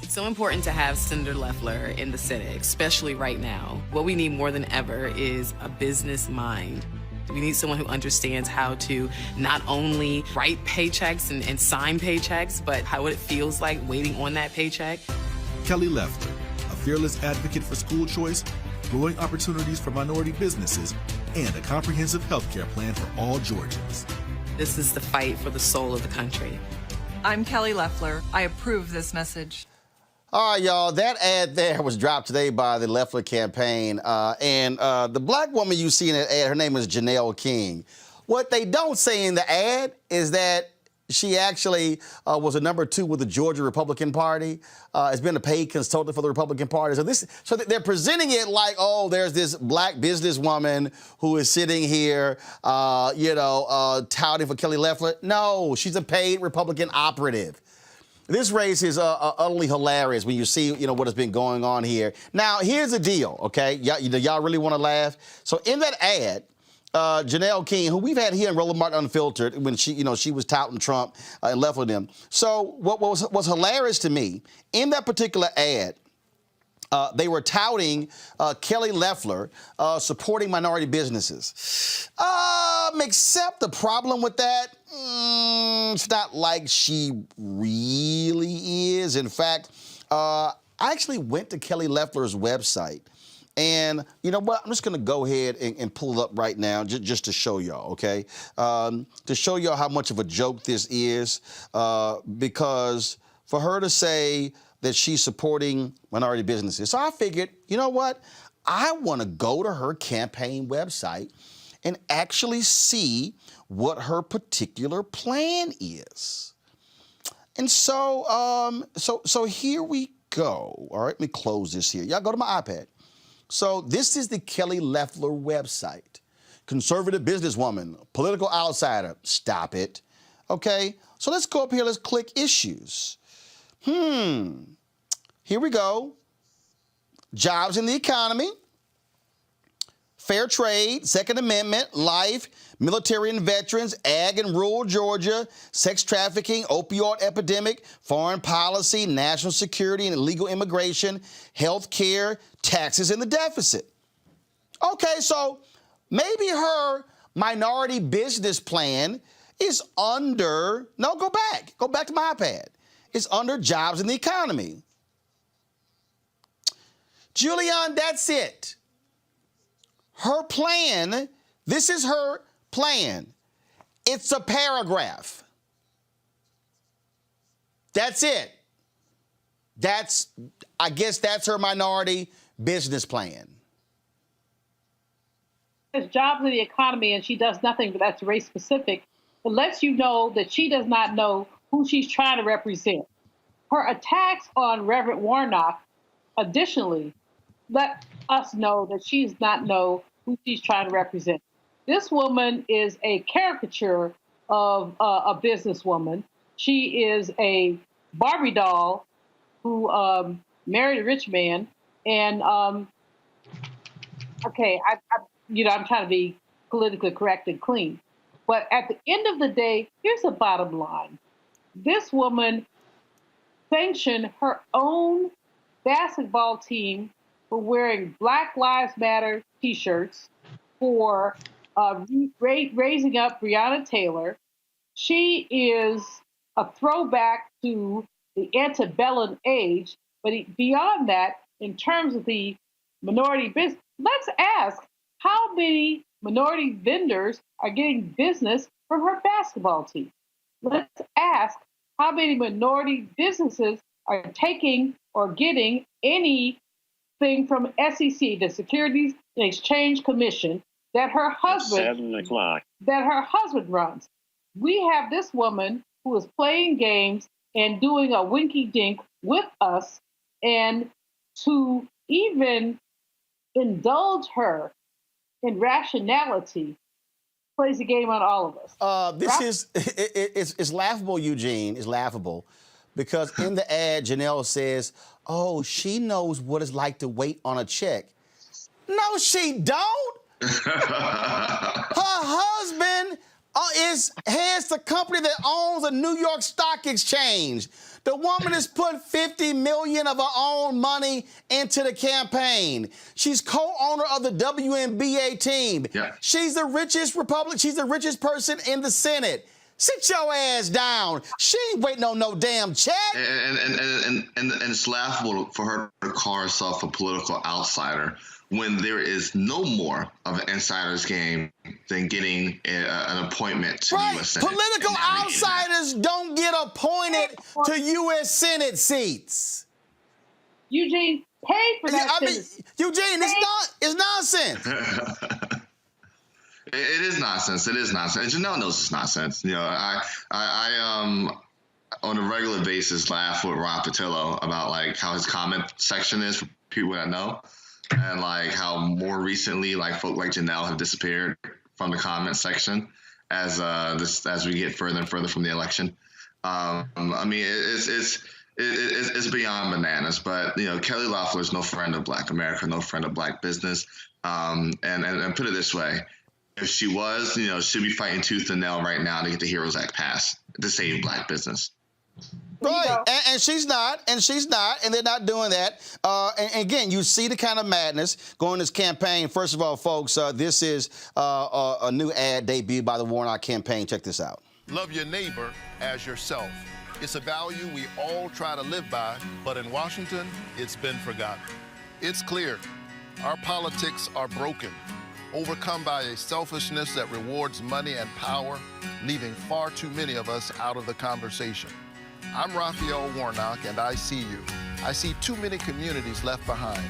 It's so important to have Senator Loeffler in the Senate, especially right now. What we need more than ever is a business mind. We need someone who understands how to not only write paychecks and sign paychecks, but what it feels like waiting on that paycheck. Kelly Loeffler, a fearless advocate for school choice, growing opportunities for minority businesses, and a comprehensive health care plan for all Georgians. This is the fight for the soul of the country. I'm Kelly Loeffler. I approve this message. All right, y'all, that ad there was dropped today by the Loeffler campaign. And the black woman you see in that ad, her name is Janelle King. What they don't say in the ad is that she actually was a number 2 with the Georgia Republican Party, has been a paid consultant for the Republican Party. So they're presenting it like, oh, there's this black businesswoman who is sitting here, touting for Kelly Loeffler. No, she's a paid Republican operative. This race is utterly hilarious when you see, what has been going on here. Now, here's the deal, okay? Y'all really want to laugh? So in that ad, Janelle King, who we've had here in Roland Martin Unfiltered when she was touting Trump and Loeffler them. So what was hilarious to me, in that particular ad, they were touting Kelly Loeffler supporting minority businesses. Except the problem with that, it's not like she really is. In fact, I actually went to Kelly Loeffler's website. And you know what? I'm just going to go ahead and pull it up right now just to show y'all, okay? To show y'all how much of a joke this is. Because for her to say that she's supporting minority businesses. So I figured, you know what? I want to go to her campaign website and actually see what her particular plan is. And so, so here we go. All right, let me close this here. Y'all go to my iPad. So this is the Kelly Loeffler website. Conservative businesswoman, political outsider. Stop it. Okay, so let's go up here. Let's click issues. Here we go. Jobs in the economy, fair trade, Second Amendment, life, military and veterans, ag and rural Georgia, sex trafficking, opioid epidemic, foreign policy, national security and illegal immigration, health care, taxes and the deficit. Okay, so maybe her minority business plan is under, no, go back to my iPad. It's under jobs in the economy. Julian, that's it. Her plan, this is her plan. It's a paragraph. That's it. I guess that's her minority business plan. There's jobs in the economy and she does nothing, but that's race specific. It lets you know that she does not know who she's trying to represent. Her attacks on Reverend Warnock, additionally, let us know that she does not know who she's trying to represent. This woman is a caricature of a businesswoman. She is a Barbie doll who married a rich man. And okay, I'm trying to be politically correct and clean. But at the end of the day, here's the bottom line. This woman sanctioned her own basketball team for wearing Black Lives Matter T-shirts, for raising up Breonna Taylor. She is a throwback to the antebellum age, but beyond that, in terms of the minority business, let's ask how many minority vendors are getting business from her basketball team. Let's ask how many minority businesses are taking or getting anything from SEC, the Securities and Exchange Commission, that her husband runs. We have this woman who is playing games and doing a winky dink with us, and to even indulge her in rationality plays a game on all of us. This is, it's laughable, Eugene. It's laughable. because in the ad, Janelle says, oh, she knows what it's like to wait on a check. No, she don't. Her husband heads the company that owns the New York Stock Exchange. The woman has put $50 million of her own money into the campaign. She's co-owner of the WNBA team. Yeah. She's the richest She's the richest person in the Senate. Sit your ass down. She ain't waiting on no damn check. And it's laughable for her to call herself a political outsider when there is no more of an insider's game than getting an appointment to the U.S. Senate. Political outsiders don't get appointed to U.S. Senate seats. Eugene, pay for that. Eugene, it's nonsense. It is nonsense. It is nonsense. And Janelle knows it's nonsense. You know, I on a regular basis laugh with Rob Patillo about like how his comment section is for people that know. And like how more recently, like folk like Janelle have disappeared from the comment section as we get further and further from the election. I mean, it's beyond bananas. But you know, Kelly Loeffler is no friend of Black America, no friend of Black business. And put it this way: if she was, you know, she'd be fighting tooth and nail right now to get the HEROES Act passed to save Black business. Right, and she's not, and they're not doing that. And again, you see the kind of madness going this campaign. First of all, folks, this is a new ad debuted by the Warnock campaign. Check this out. Love your neighbor as yourself. It's a value we all try to live by, but in Washington, it's been forgotten. It's clear our politics are broken, overcome by a selfishness that rewards money and power, leaving far too many of us out of the conversation. I'm Raphael Warnock, and I see you. I see too many communities left behind,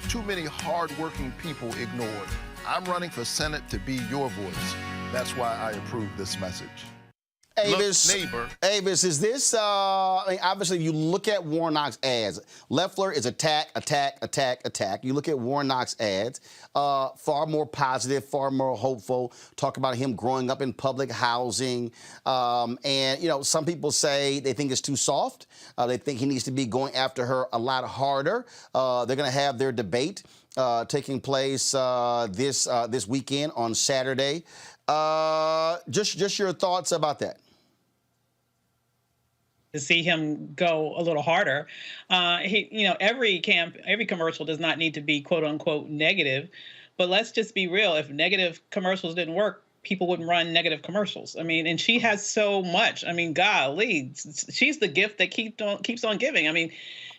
too many hardworking people ignored. I'm running for Senate to be your voice. That's why I approve this message. Avis, is this, I mean, obviously, you look at Warnock's ads. Loeffler is attack, attack, attack, attack. You look at Warnock's ads, far more positive, far more hopeful, talk about him growing up in public housing. And, you know, some people say they think it's too soft. They think he needs to be going after her a lot harder. They're going to have their debate taking place this weekend on Saturday. Just your thoughts about that. To see him go a little harder. Every commercial does not need to be quote unquote negative, but let's just be real. If negative commercials didn't work, people wouldn't run negative commercials. I mean, and she has so much. I mean, golly, she's the gift that keeps on giving. I mean,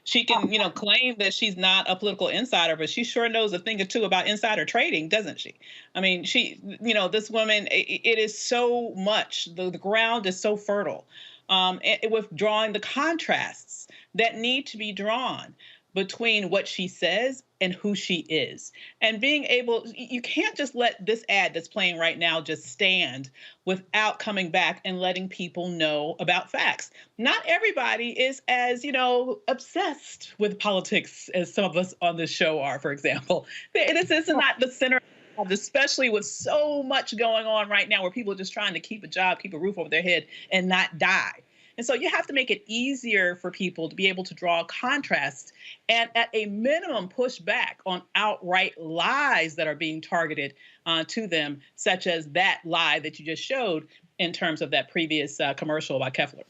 she can, claim that she's not a political insider, but she sure knows a thing or two about insider trading, doesn't she? I mean, this woman, it is so much. The ground is so fertile. With drawing the contrasts that need to be drawn between what she says and who she is. And being able, you can't just let this ad that's playing right now just stand without coming back and letting people know about facts. Not everybody is as, obsessed with politics as some of us on this show are, for example. This is not the center, especially with so much going on right now where people are just trying to keep a job, keep a roof over their head, and not die. And so you have to make it easier for people to be able to draw contrasts and at a minimum push back on outright lies that are being targeted to them, such as that lie that you just showed in terms of that previous commercial by Keffler.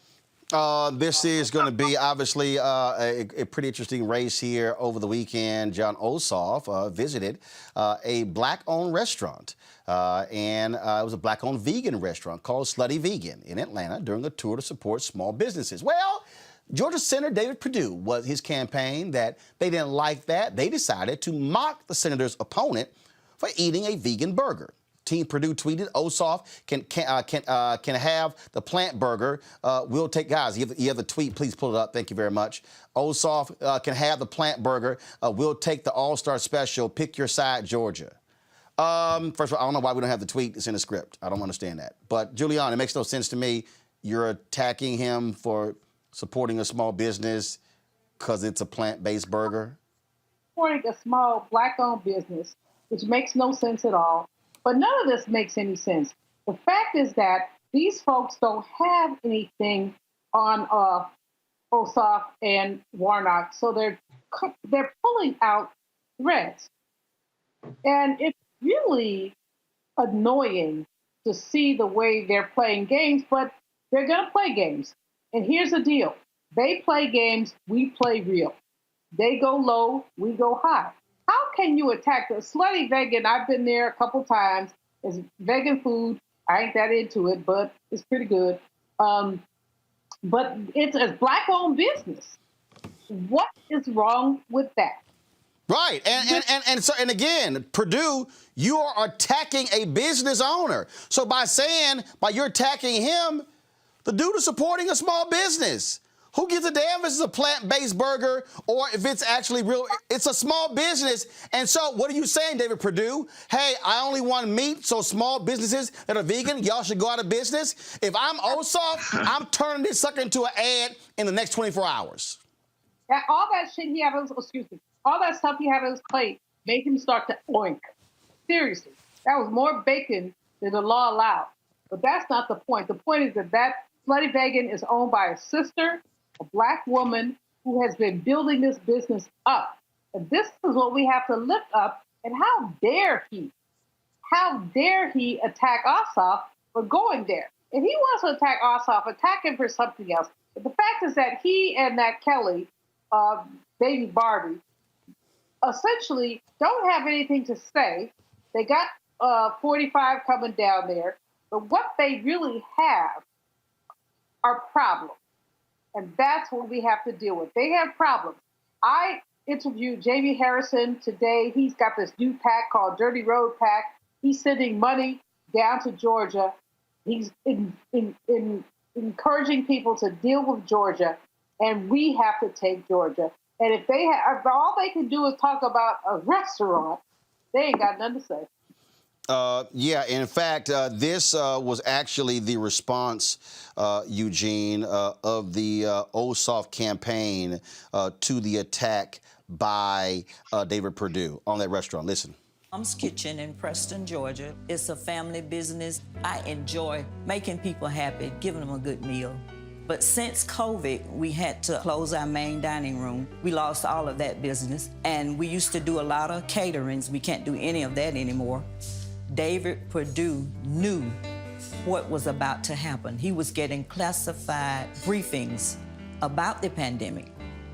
This is going to be obviously a pretty interesting race here over the weekend. John Ossoff visited a Black-owned restaurant, and it was a Black-owned vegan restaurant called Slutty Vegan in Atlanta during a tour to support small businesses. Well, Georgia Senator David Perdue was his campaign that they didn't like that. They decided to mock the senator's opponent for eating a vegan burger. Team Purdue tweeted, Ossoff can have the plant burger. We'll take, guys, you have the tweet. Please pull it up. Thank you very much. Ossoff can have the plant burger. We'll take the All-Star Special. Pick your side, Georgia. First of all, I don't know why we don't have the tweet. It's in the script. I don't understand that. But, Julian, it makes no sense to me. You're attacking him for supporting a small business because it's a plant-based burger. Supporting a small Black-owned business, which makes no sense at all. But none of this makes any sense. The fact is that these folks don't have anything on Ossoff and Warnock. So they're pulling out threads. And it's really annoying to see the way they're playing games, but they're going to play games. And here's the deal. They play games, we play real. They go low, we go high. How can you attack the slutty vegan? I've been there a couple times. It's vegan food. I ain't that into it, but it's pretty good. But it's a Black-owned business. What is wrong with that? Right, and again, Perdue, you are attacking a business owner. So by you're attacking him, the dude is supporting a small business. Who gives a damn if it's a plant-based burger or if it's actually real? It's a small business. And so what are you saying, David Perdue? Hey, I only want meat, so small businesses that are vegan, y'all should go out of business? If I'm Ossoff, I'm turning this sucker into an ad in the next 24 hours. All that shit he had on all that stuff he had on his plate made him start to oink. Seriously. That was more bacon than the law allowed. But that's not the point. The point is that slutty vegan is owned by a sister, a Black woman who has been building this business up. And this is what we have to lift up. And how dare he? How dare he attack Ossoff for going there? If he wants to attack Ossoff, attack him for something else. But the fact is that he and that Kelly, baby Barbie, essentially don't have anything to say. They got 45 coming down there. But what they really have are problems. And that's what we have to deal with. They have problems. I interviewed Jamie Harrison today. He's got this new PAC called Dirty Road PAC. He's sending money down to Georgia. He's encouraging people to deal with Georgia. And we have to take Georgia. And if all they can do is talk about a restaurant, they ain't got nothing to say. Yeah, in fact, this was actually the response, Eugene, of the Ossoff campaign to the attack by David Perdue on that restaurant. Listen. Mom's Kitchen in Preston, Georgia. It's a family business. I enjoy making people happy, giving them a good meal. But since COVID, we had to close our main dining room. We lost all of that business. And we used to do a lot of caterings. We can't do any of that anymore. David Perdue knew what was about to happen. He was getting classified briefings about the pandemic.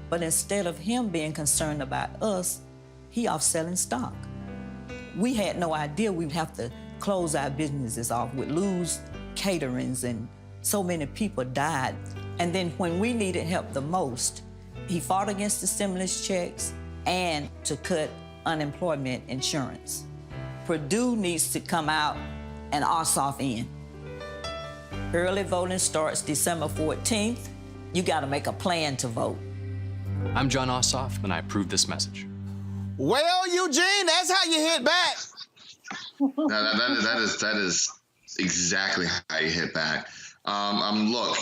But instead of him being concerned about us, he off selling stock. We had no idea we'd have to close our businesses off. We'd lose caterings and so many people died. And then when we needed help the most, he fought against the stimulus checks and to cut unemployment insurance. Perdue needs to come out and Ossoff in. Early voting starts December 14th. You got to make a plan to vote. I'm John Ossoff, and I approve this message. Well, Eugene, that's how you hit back. That is exactly how you hit back. Look,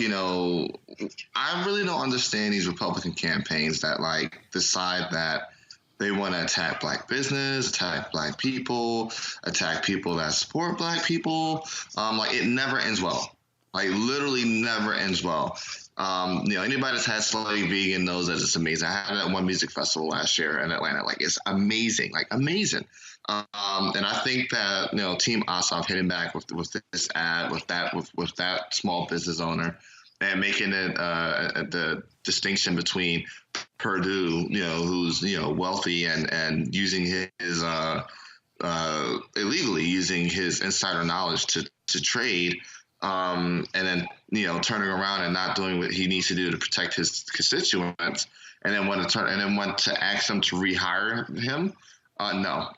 I really don't understand these Republican campaigns that decide that they want to attack Black business, attack Black people, attack people that support Black people. It never ends well. Literally never ends well. Anybody that's had Slutty Vegan knows that it's amazing. I had it at one music festival last year in Atlanta. It's amazing, amazing. And I think that Team Ossoff hitting back with this ad, with that small business owner, and making it the distinction between Perdue, who's wealthy and using his illegally using his insider knowledge to trade, and then turning around and not doing what he needs to do to protect his constituents, and then want to ask them to rehire him. No,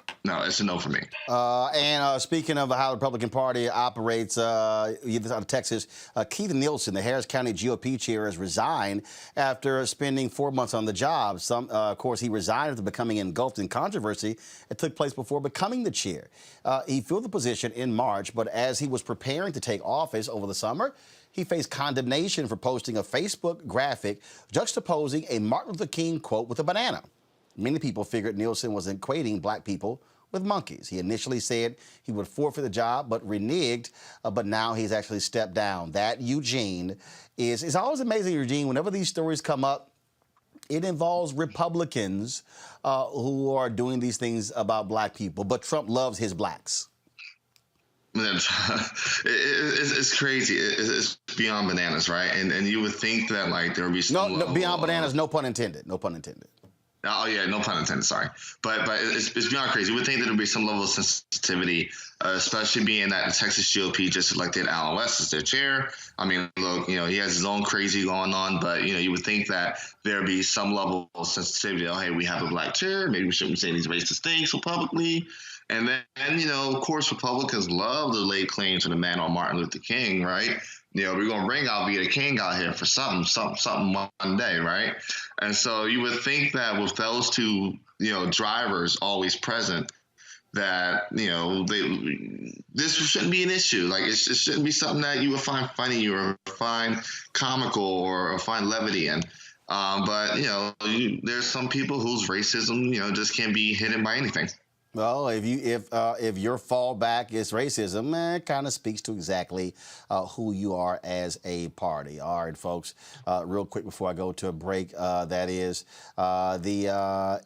it's a no for me. And speaking of how the Republican Party operates, out of Texas, Keith Nielsen, the Harris County GOP chair, has resigned after spending 4 months on the job. Of course, he resigned after becoming engulfed in controversy that took place before becoming the chair. He filled the position in March, but as he was preparing to take office over the summer, he faced condemnation for posting a Facebook graphic juxtaposing a Martin Luther King quote with a banana. Many people figured Nielsen was equating Black people with monkeys. He initially said he would forfeit the job, but reneged, but now he's actually stepped down. That Eugene is always amazing, Eugene. Whenever these stories come up, it involves Republicans who are doing these things about black people, but Trump loves his blacks. It's crazy. It's beyond bananas, right? And you would think that like there would be some no beyond bananas, no pun intended. No pun intended. Oh yeah, no pun intended. Sorry, but it's beyond crazy. You would think there would be some level of sensitivity, especially being that the Texas GOP just elected Alan West as their chair. I mean, look, you know, he has his own crazy going on, but you know, you would think that there'd be some level of sensitivity. Oh, hey, we have a black chair. Maybe we shouldn't say these racist things so publicly. And then, you know, of course, Republicans love to lay claim to the man on Martin Luther King, right? You know, we're going to bring out Be the King out here for something one day, right? And so you would think that with those two, you know, drivers always present, that, you know, this shouldn't be an issue. Like, it shouldn't be something that you would find funny or find comical or find levity in. But, you know, there's some people whose racism, you know, just can't be hidden by anything. Well, if your fallback is racism, it kind of speaks to exactly who you are as a party. All right, folks. Real quick before I go to a break, that is the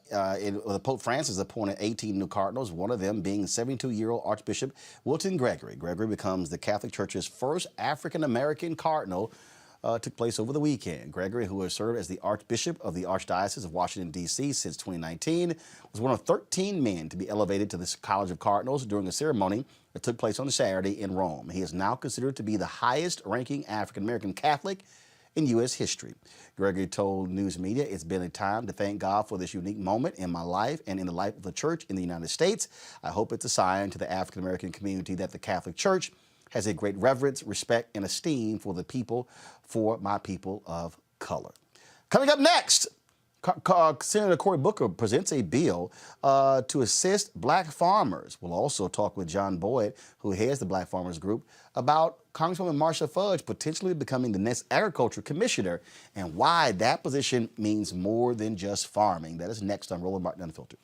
Pope Francis appointed 18 new cardinals. One of them being 72-year-old Archbishop Wilton Gregory. Gregory becomes the Catholic Church's first African American cardinal. Took place over the weekend. Gregory, who has served as the Archbishop of the Archdiocese of Washington, D.C. since 2019, was one of 13 men to be elevated to the College of Cardinals during a ceremony that took place on Saturday in Rome. He is now considered to be the highest-ranking African-American Catholic in U.S. history. Gregory told news media, "It's been a time to thank God for this unique moment in my life and in the life of the church in the United States. I hope it's a sign to the African-American community that the Catholic Church has a great reverence, respect, and esteem for the people, for my people of color." Coming up next, Senator Cory Booker presents a bill to assist black farmers. We'll also talk with John Boyd, who heads the Black Farmers Group, about Congresswoman Marsha Fudge potentially becoming the next agriculture commissioner and why that position means more than just farming. That is next on Roland Martin Unfiltered.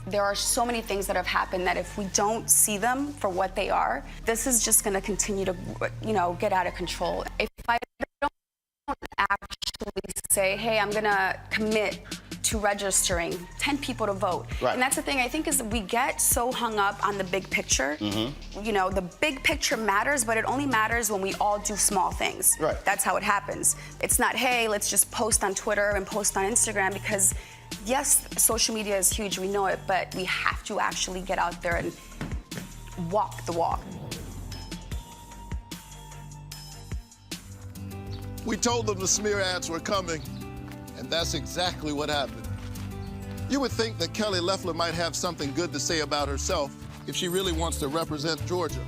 There are so many things that have happened that if we don't see them for what they are, this is just going to continue to, you know, get out of control. If I don't actually say, hey, I'm going to commit to registering 10 people to vote. Right. And that's the thing, I think, is we get so hung up on the big picture. Mm-hmm. You know, the big picture matters, but it only matters when we all do small things. Right. That's how it happens. It's not, hey, let's just post on Twitter and post on Instagram, because yes, social media is huge, we know it, but we have to actually get out there and walk the walk. We told them the smear ads were coming, and that's exactly what happened. You would think that Kelly Loeffler might have something good to say about herself if she really wants to represent Georgia.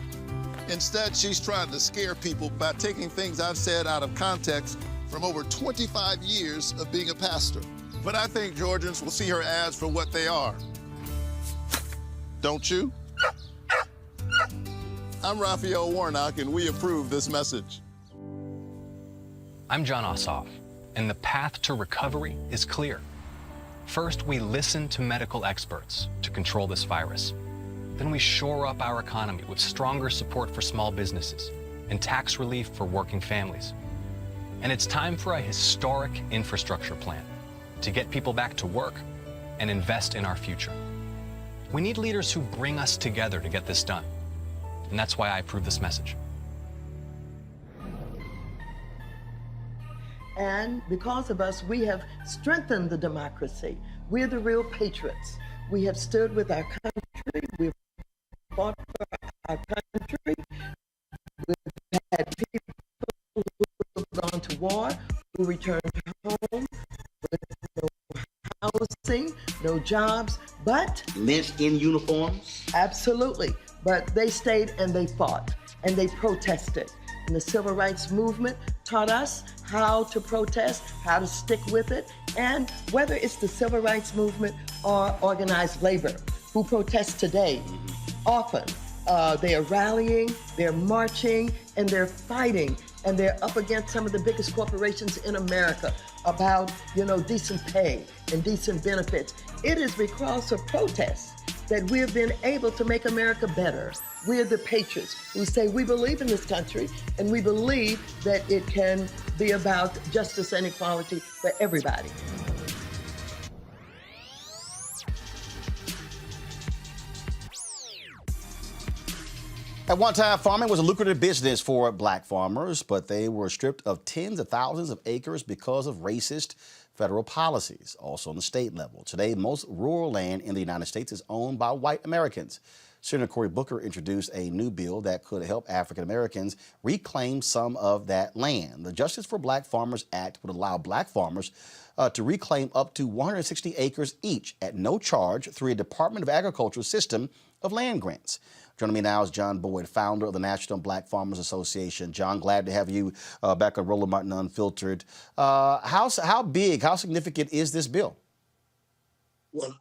Instead, she's trying to scare people by taking things I've said out of context from over 25 years of being a pastor. But I think Georgians will see her ads for what they are. Don't you? I'm Raphael Warnock, and we approve this message. I'm John Ossoff, and the path to recovery is clear. First, we listen to medical experts to control this virus. Then we shore up our economy with stronger support for small businesses and tax relief for working families. And it's time for a historic infrastructure plan to get people back to work and invest in our future. We need leaders who bring us together to get this done. And that's why I approve this message. And because of us, we have strengthened the democracy. We're the real patriots. We have stood with our country. We've fought for our country. We've had people who have gone to war, who returned home with no housing, no jobs, but lynched in uniforms? Absolutely. But they stayed and they fought and they protested. And the civil rights movement taught us how to protest, how to stick with it, and whether it's the civil rights movement or organized labor who protest today, often they are rallying, they're marching, and they're fighting, and they're up against some of the biggest corporations in America, about, decent pay and decent benefits. It is because of protests that we've been able to make America better. We're the patriots who say we believe in this country and we believe that it can be about justice and equality for everybody. At one time, farming was a lucrative business for black farmers, but they were stripped of tens of thousands of acres because of racist federal policies, also on the state level. Today, most rural land in the United States is owned by white Americans. Senator Cory Booker introduced a new bill that could help African Americans reclaim some of that land. The Justice for Black Farmers Act would allow black farmers to reclaim up to 160 acres each at no charge through a Department of Agriculture system of land grants. Joining me now is John Boyd, founder of the National Black Farmers Association. John, glad to have you back on Roland Martin Unfiltered. How big, how significant is this bill? Well,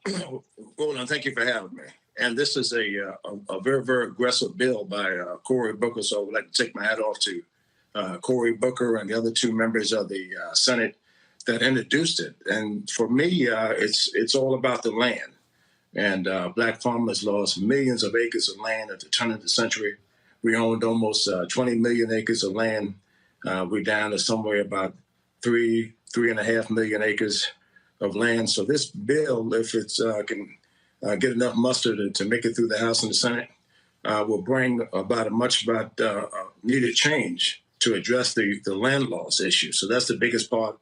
Roland, thank you for having me. And this is a very, very aggressive bill by Cory Booker. So I would like to take my hat off to Cory Booker and the other two members of the Senate that introduced it. And for me, it's all about the land. And black farmers lost millions of acres of land at the turn of the century. We owned almost 20 million acres of land. We're down to somewhere about 3.5 million acres of land. So this bill, if it's can get enough muster to make it through the House and the Senate, will bring about a much needed change to address the land loss issue. So that's the biggest part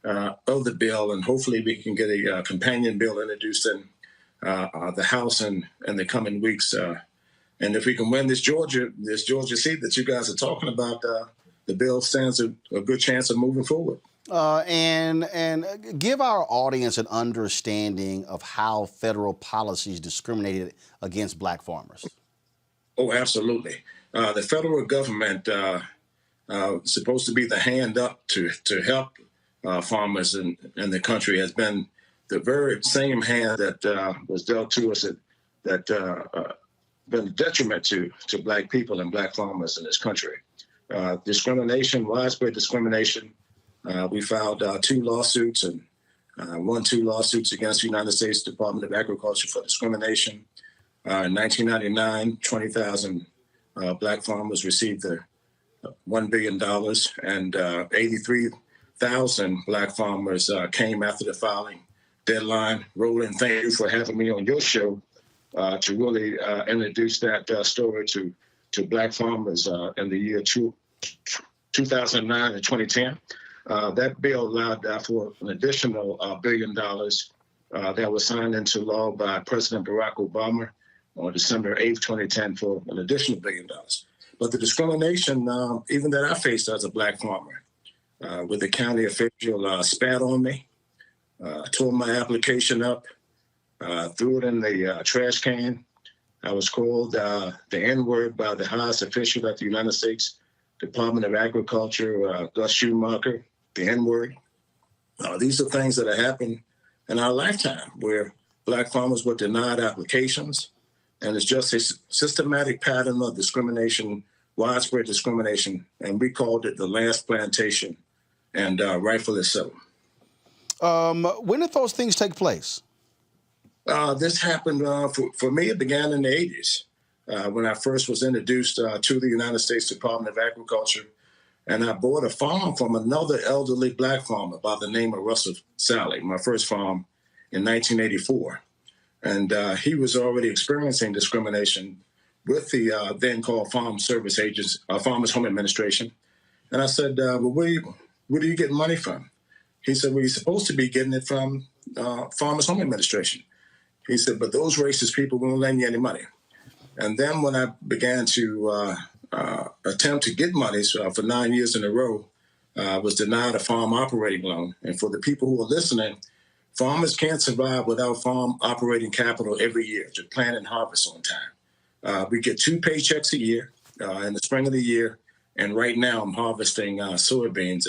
of the bill, and hopefully we can get a companion bill introduced in the House in the coming weeks. And if we can win this Georgia seat that you guys are talking about, the bill stands a good chance of moving forward. And give our audience an understanding of how federal policies discriminated against black farmers. Oh, absolutely. The federal government supposed to be the hand up to help farmers in the country has been the very same hand that was dealt to us that been a detriment to black people and black farmers in this country. Discrimination, widespread discrimination. We filed 2 lawsuits and won 2 lawsuits against the United States Department of Agriculture for discrimination. In 1999, 20,000 black farmers received the $1 billion, and 83,000 black farmers came after the filing deadline. Roland, thank you for having me on your show to really introduce that story to black farmers in the year 2009 and 2010. That bill allowed for an additional $1 billion that was signed into law by President Barack Obama on December 8th, 2010 for an additional $1 billion. But the discrimination, even that I faced as a black farmer, with the county official spat on me, tore my application up, threw it in the trash can. I was called the N-word by the highest official at the United States Department of Agriculture, Gus Schumacher, the N-word. These are things that have happened in our lifetime where black farmers were denied applications. And it's just a systematic pattern of discrimination, widespread discrimination. And we called it the last plantation, and rightfully so. When did those things take place? This happened, for me, it began in the 80s when I first was introduced to the United States Department of Agriculture. And I bought a farm from another elderly black farmer by the name of Russell Sally, my first farm in 1984. And he was already experiencing discrimination with the then called Farm Service Agents, Farmers Home Administration. And I said, well, where do you get money from? He said, well, you're supposed to be getting it from Farmers Home Administration. He said, but those racist people won't lend you any money. And then when I began to attempt to get money for 9 years in a row, was denied a farm operating loan. And for the people who are listening, farmers can't survive without farm operating capital every year to plant and harvest on time. We get 2 paychecks a year in the spring of the year. And right now I'm harvesting soybeans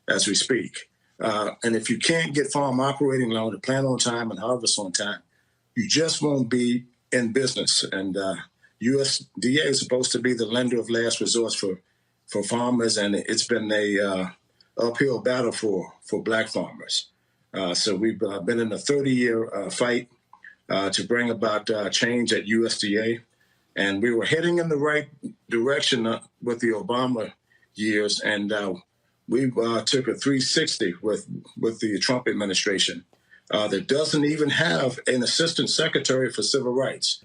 as we speak. And if you can't get farm operating loan to plant on time and harvest on time, you just won't be in business. And USDA is supposed to be the lender of last resort for farmers. And it's been a uphill battle for black farmers. So we've been in a 30-year fight to bring about change at USDA. And we were heading in the right direction with the Obama years. And we took a 360 with the Trump administration that doesn't even have an assistant secretary for civil rights.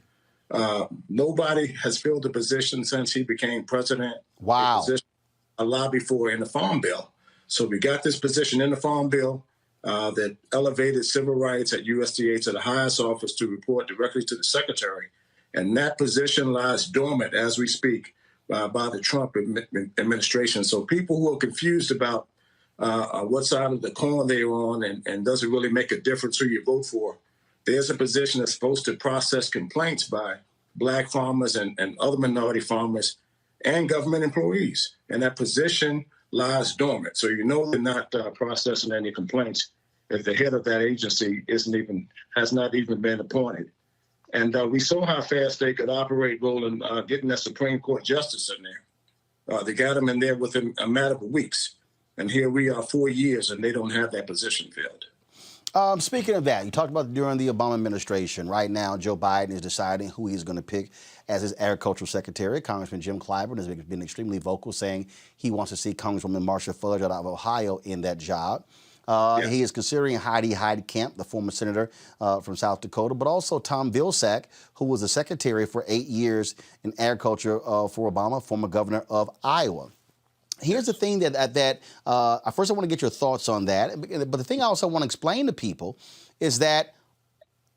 Nobody has filled the position since he became president. Wow. A lobby for in the Farm Bill. So we got this position in the Farm Bill that elevated civil rights at USDA to the highest office to report directly to the secretary. And that position lies dormant as we speak by the Trump administration. So people who are confused about what side of the coin they're on and does it really make a difference who you vote for, there's a position that's supposed to process complaints by black farmers and other minority farmers and government employees. And that position lies dormant. So you know they're not processing any complaints if the head of that agency has not even been appointed. And we saw how fast they could operate, Roland, getting that Supreme Court justice in there. They got him in there within a matter of weeks. And here we are 4 years and they don't have that position filled. Speaking of that, you talked about during the Obama administration. Right now, Joe Biden is deciding who he's going to pick as his agricultural secretary. Congressman Jim Clyburn has been extremely vocal, saying he wants to see Congresswoman Marsha Fudge out of Ohio in that job. He is considering Heidi Heitkamp, the former senator from South Dakota, but also Tom Vilsack, who was the secretary for 8 years in agriculture for Obama, former governor of Iowa. Here's the thing that first I want to get your thoughts on that. But the thing I also want to explain to people is that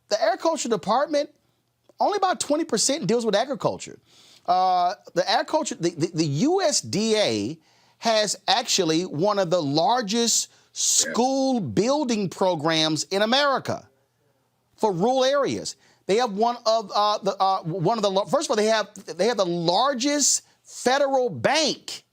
the agriculture department, only about 20% deals with agriculture. The USDA has actually one of the largest school building programs in America for rural areas. They have first of all, they have the largest federal bank.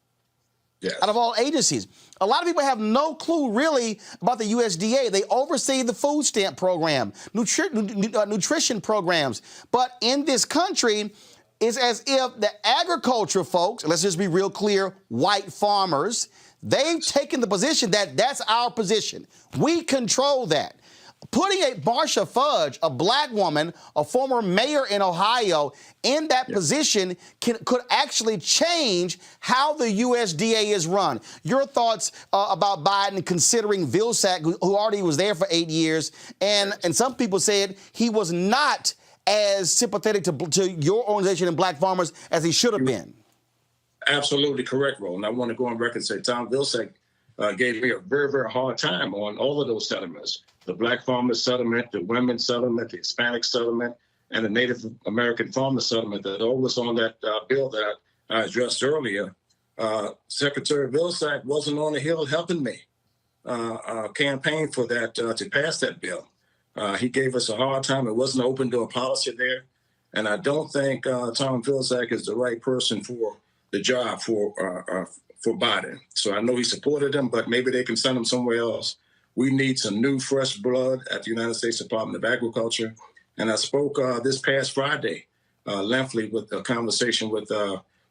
Yes. Out of all agencies. A lot of people have no clue really about the USDA. They oversee the food stamp program, nutrition programs. But in this country, it's as if the agriculture folks, let's just be real clear, white farmers, they've taken the position that that's our position. We control that. Putting a Marsha Fudge, a black woman, a former mayor in Ohio, in that position could actually change how the USDA is run. Your thoughts about Biden considering Vilsack, who already was there for 8 years, and some people said he was not as sympathetic to your organization and black farmers as he should have been. Absolutely correct, Roland. I want to go on record and say Tom Vilsack gave me a very, very hard time on all of those settlements. The Black Farmers Settlement, the Women's Settlement, the Hispanic Settlement, and the Native American Farmers Settlement that all was on that bill that I addressed earlier. Secretary Vilsack wasn't on the Hill helping me campaign for that to pass that bill. He gave us a hard time. It wasn't an open door policy there. And I don't think Tom Vilsack is the right person for the job for Biden. So I know he supported him, but maybe they can send him somewhere else. We need some new, fresh blood at the United States Department of Agriculture. And I spoke this past Friday lengthily with a conversation with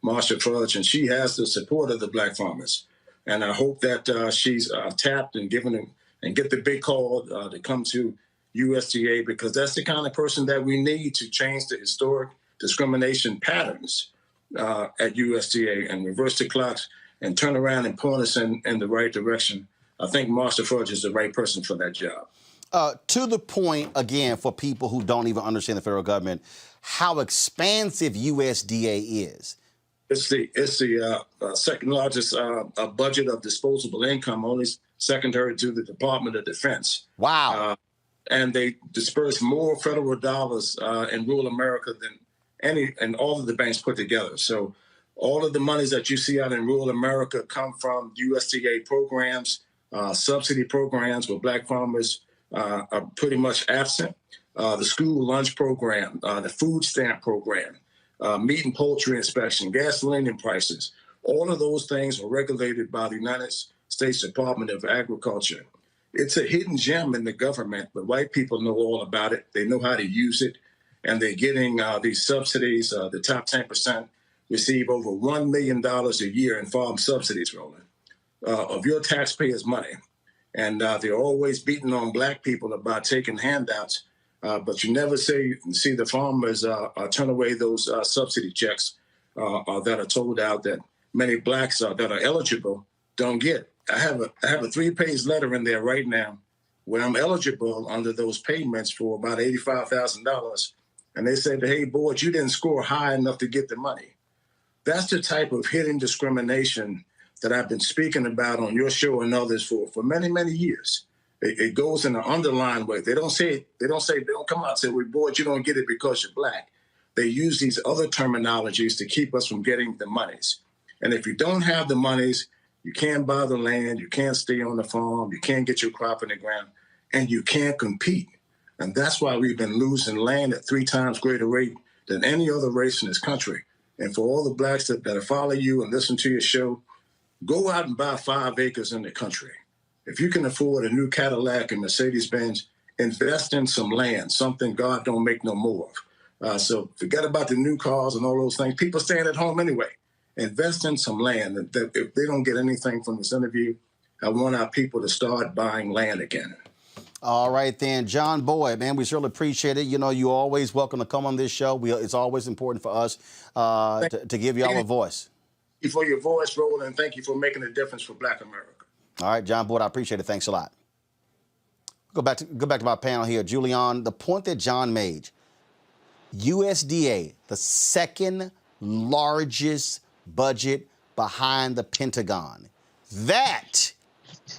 Marsha Fudge, and she has the support of the black farmers. And I hope that she's tapped and given them and get the big call to come to USDA, because that's the kind of person that we need to change the historic discrimination patterns at USDA and reverse the clocks and turn around and point us in the right direction. I think Marsha Fudge is the right person for that job. To the point, again, for people who don't even understand the federal government, how expansive USDA is. It's the second largest budget of disposable income, only secondary to the Department of Defense. Wow. And they disperse more federal dollars in rural America than all of the banks put together. So all of the monies that you see out in rural America come from USDA programs, subsidy programs where black farmers are pretty much absent. The school lunch program, the food stamp program, meat and poultry inspection, gasoline prices. All of those things are regulated by the United States Department of Agriculture. It's a hidden gem in the government, but white people know all about it. They know how to use it, and they're getting these subsidies. The top 10% receive over $1 million a year in farm subsidies, Roland. of your taxpayers' money. And they're always beating on black people about taking handouts. But you never see the farmers turn away those subsidy checks that are told out that many blacks that are eligible don't get. I have a 3-page letter in there right now where I'm eligible under those payments for about $85,000. And they said, hey, board, you didn't score high enough to get the money. That's the type of hidden discrimination that I've been speaking about on your show and others for many, many years. It goes in an underlying way. They don't come out and say, well, board, you don't get it because you're black. They use these other terminologies to keep us from getting the monies. And if you don't have the monies, you can't buy the land, you can't stay on the farm, you can't get your crop in the ground, and you can't compete. And that's why we've been losing land at 3 times greater rate than any other race in this country. And for all the blacks that follow you and listen to your show, go out and buy 5 acres in the country. If you can afford a new Cadillac and Mercedes-Benz, invest in some land, something God don't make no more of. So forget about the new cars and all those things. People staying at home anyway. Invest in some land. If they don't get anything from this interview, I want our people to start buying land again. All right, then. John Boyd, man, we certainly appreciate it. You know, you're always welcome to come on this show. It's always important for us to give y'all a voice. Thank you for your voice, Roland, and thank you for making a difference for Black America. All right, John Boyd, I appreciate it. Thanks a lot. Go back to my panel here. Julian, the point that John made, USDA, the second largest budget behind the Pentagon. That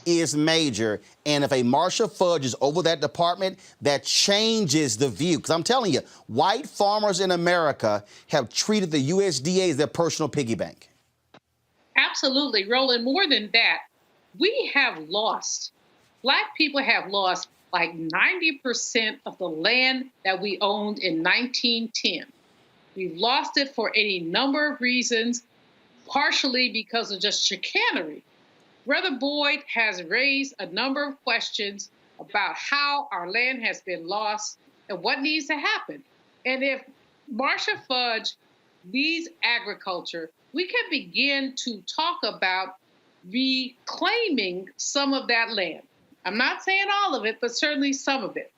is major. And if a Marcia Fudge is over that department, that changes the view. Because I'm telling you, white farmers in America have treated the USDA as their personal piggy bank. Absolutely, Roland. More than that, we have lost, Black people have lost like 90% of the land that we owned in 1910. We've lost it for any number of reasons, partially because of just chicanery. Brother Boyd has raised a number of questions about how our land has been lost and what needs to happen. And if Marcia Fudge leads agriculture, we can begin to talk about reclaiming some of that land. I'm not saying all of it, but certainly some of it.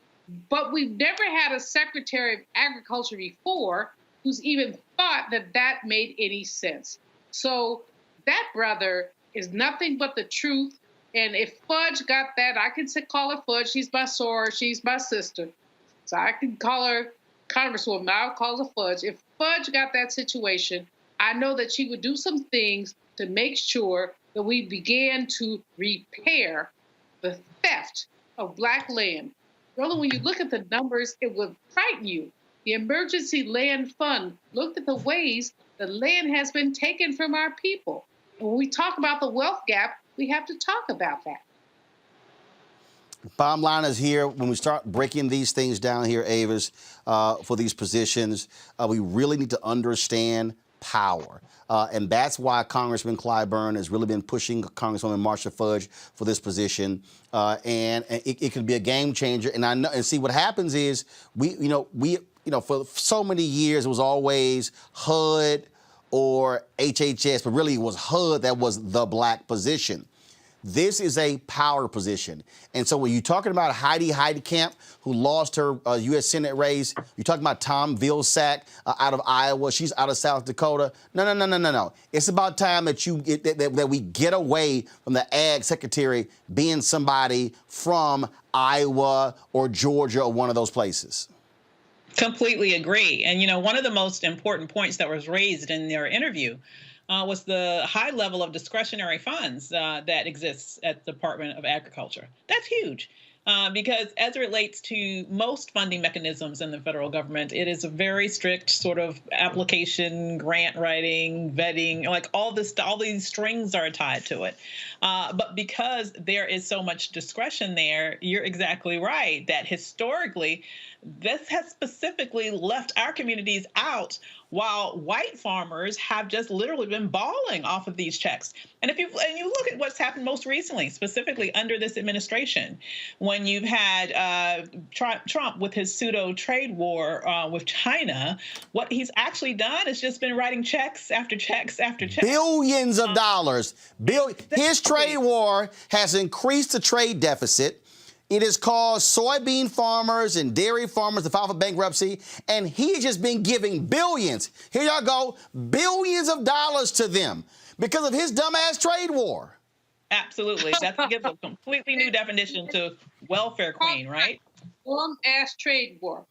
But we've never had a Secretary of Agriculture before who's even thought that that made any sense. So that brother is nothing but the truth. And if Fudge got that, I can call her Fudge. She's my soror. She's my sister. So I can call her Congresswoman. I'll call her Fudge. If Fudge got that situation, I know that she would do some things to make sure that we began to repair the theft of Black land. Roland, when you look at the numbers, it would frighten you. The Emergency Land Fund looked at the ways the land has been taken from our people. And when we talk about the wealth gap, we have to talk about that. Bottom line is here, when we start breaking these things down here, Avis, for these positions, we really need to understand power. And that's why Congressman Clyburn has really been pushing Congresswoman Marcia Fudge for this position. And it could be a game changer. And I know, and see what happens is we for so many years it was always HUD or HHS, but really it was HUD that was the Black position. This is a power position. And so when you're talking about Heidi Heitkamp, who lost her U.S. Senate race, you're talking about Tom Vilsack out of Iowa, she's out of South Dakota. No. It's about time that that we get away from the ag secretary being somebody from Iowa or Georgia or one of those places. Completely agree. And, one of the most important points that was raised in their interview was the high level of discretionary funds that exists at the Department of Agriculture. That's huge because as it relates to most funding mechanisms in the federal government, it is a very strict sort of application, grant writing, vetting, like all these strings are tied to it. But because there is so much discretion there, you're exactly right that historically this has specifically left our communities out, while white farmers have just literally been balling off of these checks. And if you look at what's happened most recently, specifically under this administration, when you've had Trump with his pseudo trade war with China, what he's actually done is just been writing checks after checks after checks. Billions of dollars. His trade war has increased the trade deficit. It has caused soybean farmers and dairy farmers to file for bankruptcy, and he has just been giving billions. Here y'all go, billions of dollars to them because of his dumbass trade war. Absolutely. That gives a completely new definition to welfare queen, right? Dumbass trade war.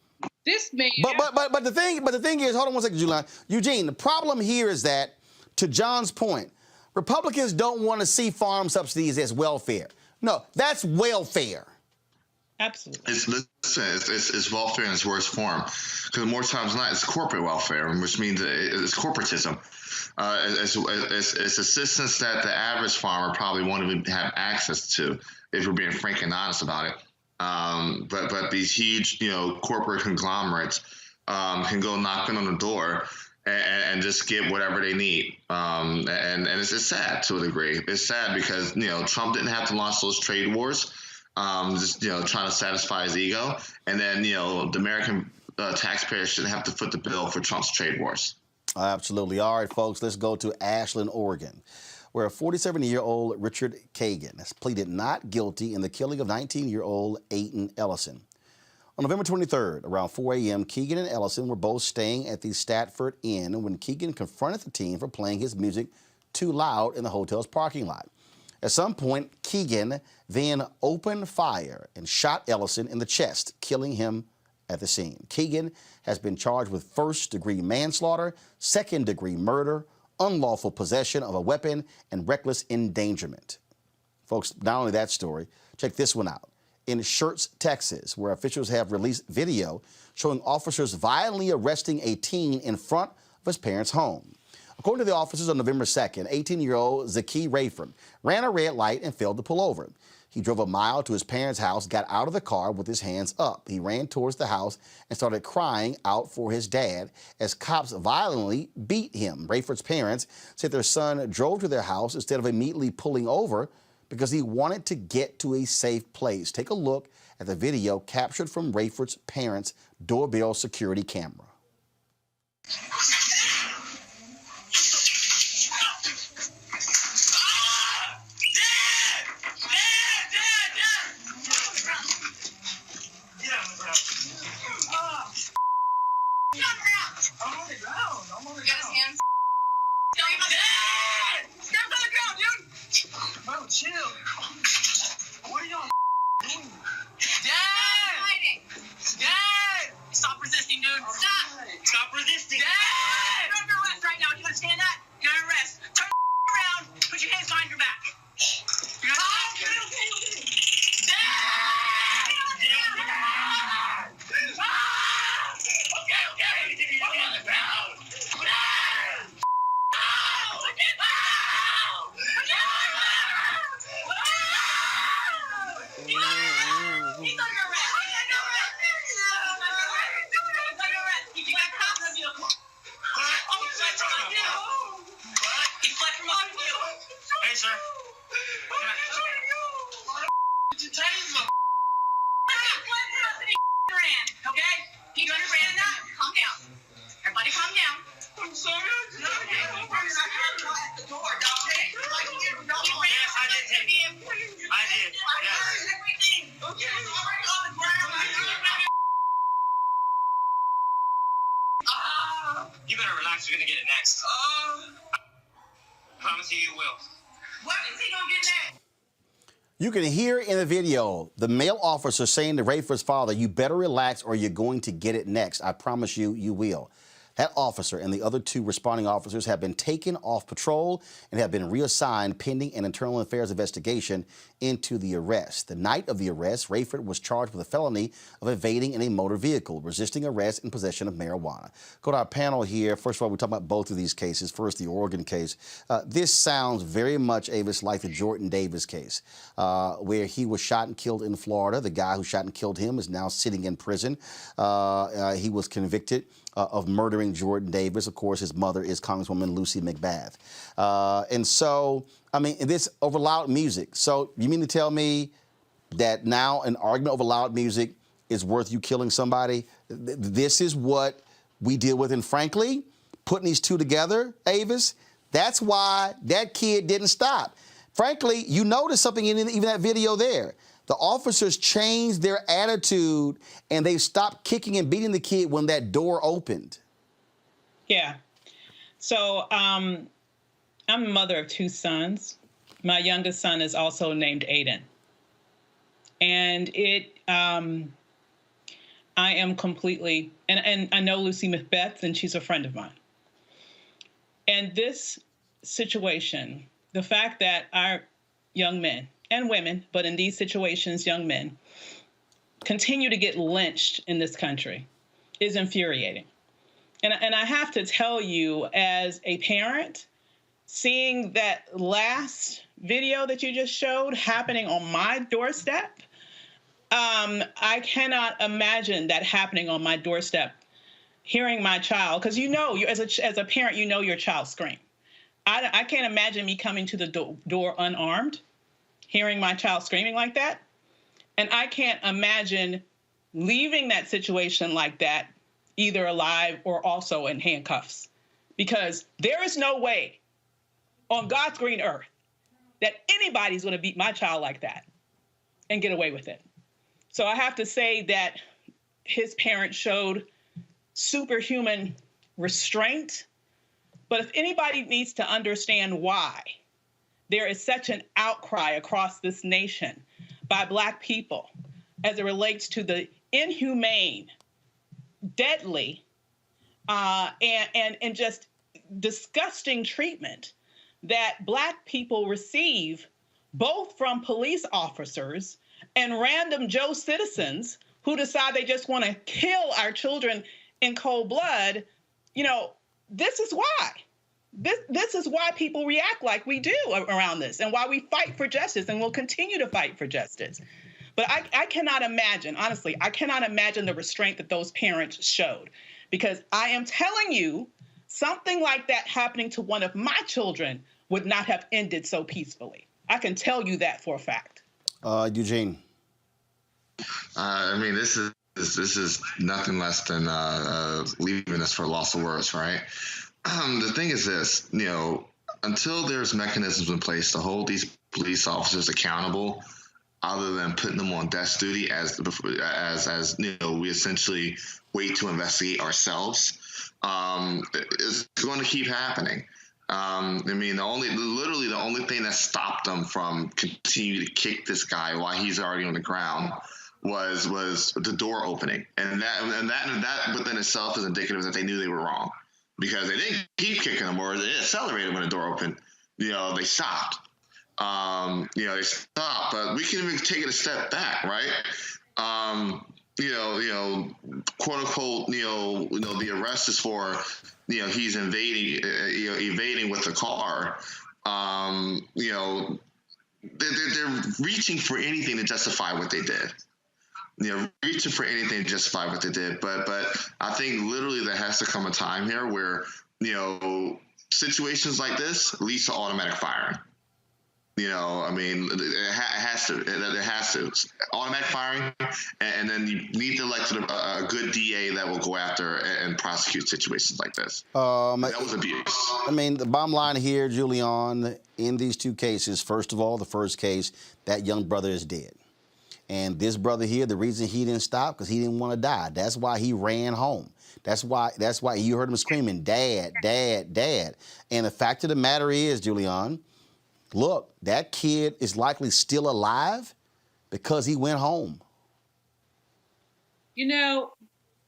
This man. But the thing is, hold on one second, Eugene, the problem here is that, to John's point, Republicans don't want to see farm subsidies as welfare. No, that's welfare. Absolutely. It's welfare in its worst form. Because more times than not, it's corporate welfare, which means it's corporatism. It's assistance that the average farmer probably won't even have access to, if we're being frank and honest about it. But these huge, corporate conglomerates can go knocking on the door and just get whatever they need. And it's sad to a degree. It's sad because, Trump didn't have to launch those trade wars. Trying to satisfy his ego. And then, the American taxpayers shouldn't have to foot the bill for Trump's trade wars. Absolutely. All right, folks, let's go to Ashland, Oregon, where a 47-year-old Richard Kagan has pleaded not guilty in the killing of 19-year-old Aiden Ellison. On November 23rd, around 4 a.m., Keegan and Ellison were both staying at the Statford Inn when Keegan confronted the teen for playing his music too loud in the hotel's parking lot. At some point, Keegan then opened fire and shot Ellison in the chest, killing him at the scene. Keegan has been charged with first-degree manslaughter, second-degree murder, unlawful possession of a weapon, and reckless endangerment. Folks, not only that story, check this one out. In Schertz, Texas, where officials have released video showing officers violently arresting a teen in front of his parents' home. According to the officers, on November 2nd, 18-year-old Zaki Rayford ran a red light and failed to pull over. He drove a mile to his parents' house, got out of the car with his hands up. He ran towards the house and started crying out for his dad as cops violently beat him. Rayford's parents said their son drove to their house instead of immediately pulling over because he wanted to get to a safe place. Take a look at the video captured from Rayford's parents' doorbell security camera. You better relax, you're gonna get it next. I promise you will. What is he gonna get next? You can hear in the video the male officer saying to Rayford's father, "You better relax or you're going to get it next. I promise you, you will." That officer and the other 2 responding officers have been taken off patrol and have been reassigned pending an internal affairs investigation into the arrest. The night of the arrest, Rayford was charged with a felony of evading in a motor vehicle, resisting arrest, and possession of marijuana. Go to our panel here. First of all, we're talking about both of these cases. First, the Oregon case. This sounds very much, Avis, like the Jordan Davis case, where he was shot and killed in Florida. The guy who shot and killed him is now sitting in prison. He was convicted of murdering Jordan Davis. Of course, his mother is Congresswoman Lucy McBath. And so, I mean, this over loud music. So you mean to tell me that now an argument over loud music is worth you killing somebody? This is what we deal with. And frankly, putting these 2 together, Avis, that's why that kid didn't stop. Frankly, you notice something in even that video there. The officers changed their attitude and they stopped kicking and beating the kid when that door opened. Yeah. So I'm a mother of 2 sons. My youngest son is also named Aiden. And I am completely, and I know Lucy McBeth, and she's a friend of mine. And this situation, the fact that our young men and women, but in these situations, young men, continue to get lynched in this country is infuriating. And I have to tell you, as a parent, seeing that last video that you just showed happening on my doorstep, I cannot imagine that happening on my doorstep, hearing my child, because you know, as a parent, you know your child scream. I can't imagine me coming to the door unarmed, hearing my child screaming like that. And I can't imagine leaving that situation like that, either alive or also in handcuffs, because there is no way on God's green earth that anybody's going to beat my child like that and get away with it. So I have to say that his parents showed superhuman restraint. But if anybody needs to understand why there is such an outcry across this nation by Black people as it relates to the inhumane, deadly, and just disgusting treatment that Black people receive, both from police officers and random Joe citizens who decide they just want to kill our children in cold blood, you know, this is why. This is why people react like we do around this, and why we fight for justice and will continue to fight for justice. But I cannot imagine, honestly, I cannot imagine the restraint that those parents showed, because I am telling you, something like that happening to one of my children would not have ended so peacefully. I can tell you that for a fact. Eugene. I mean, this is nothing less than leaving us for loss of words, right? The thing is this, you know, until there's mechanisms in place to hold these police officers accountable, other than putting them on desk duty as you know, we essentially wait to investigate ourselves, it's going to keep happening. I mean, literally the only thing that stopped them from continuing to kick this guy while he's already on the ground was the door opening, and that within itself is indicative that they knew they were wrong, because they didn't keep kicking them, or they accelerated when the door opened. You know, they stopped. You know, they stopped, but we can even take it a step back, right? You know, quote unquote, you know, the arrest is for, you know, he's evading with the car. You know, they're reaching for anything to justify what they did. You know, reaching for anything to justify what they did. But I think literally there has to come a time here where, you know, situations like this leads to automatic firing. You know, I mean, it has to. It has to. Automatic firing, and then you need to elect a good DA that will go after and prosecute situations like this. That was abuse. I mean, the bottom line here, Julian, in these 2 cases, first of all, the first case, that young brother is dead. And this brother here, the reason he didn't stop, because he didn't want to die. That's why he ran home. That's why you heard him screaming, "Dad, Dad, Dad." And the fact of the matter is, Julian, look, that kid is likely still alive because he went home. You know,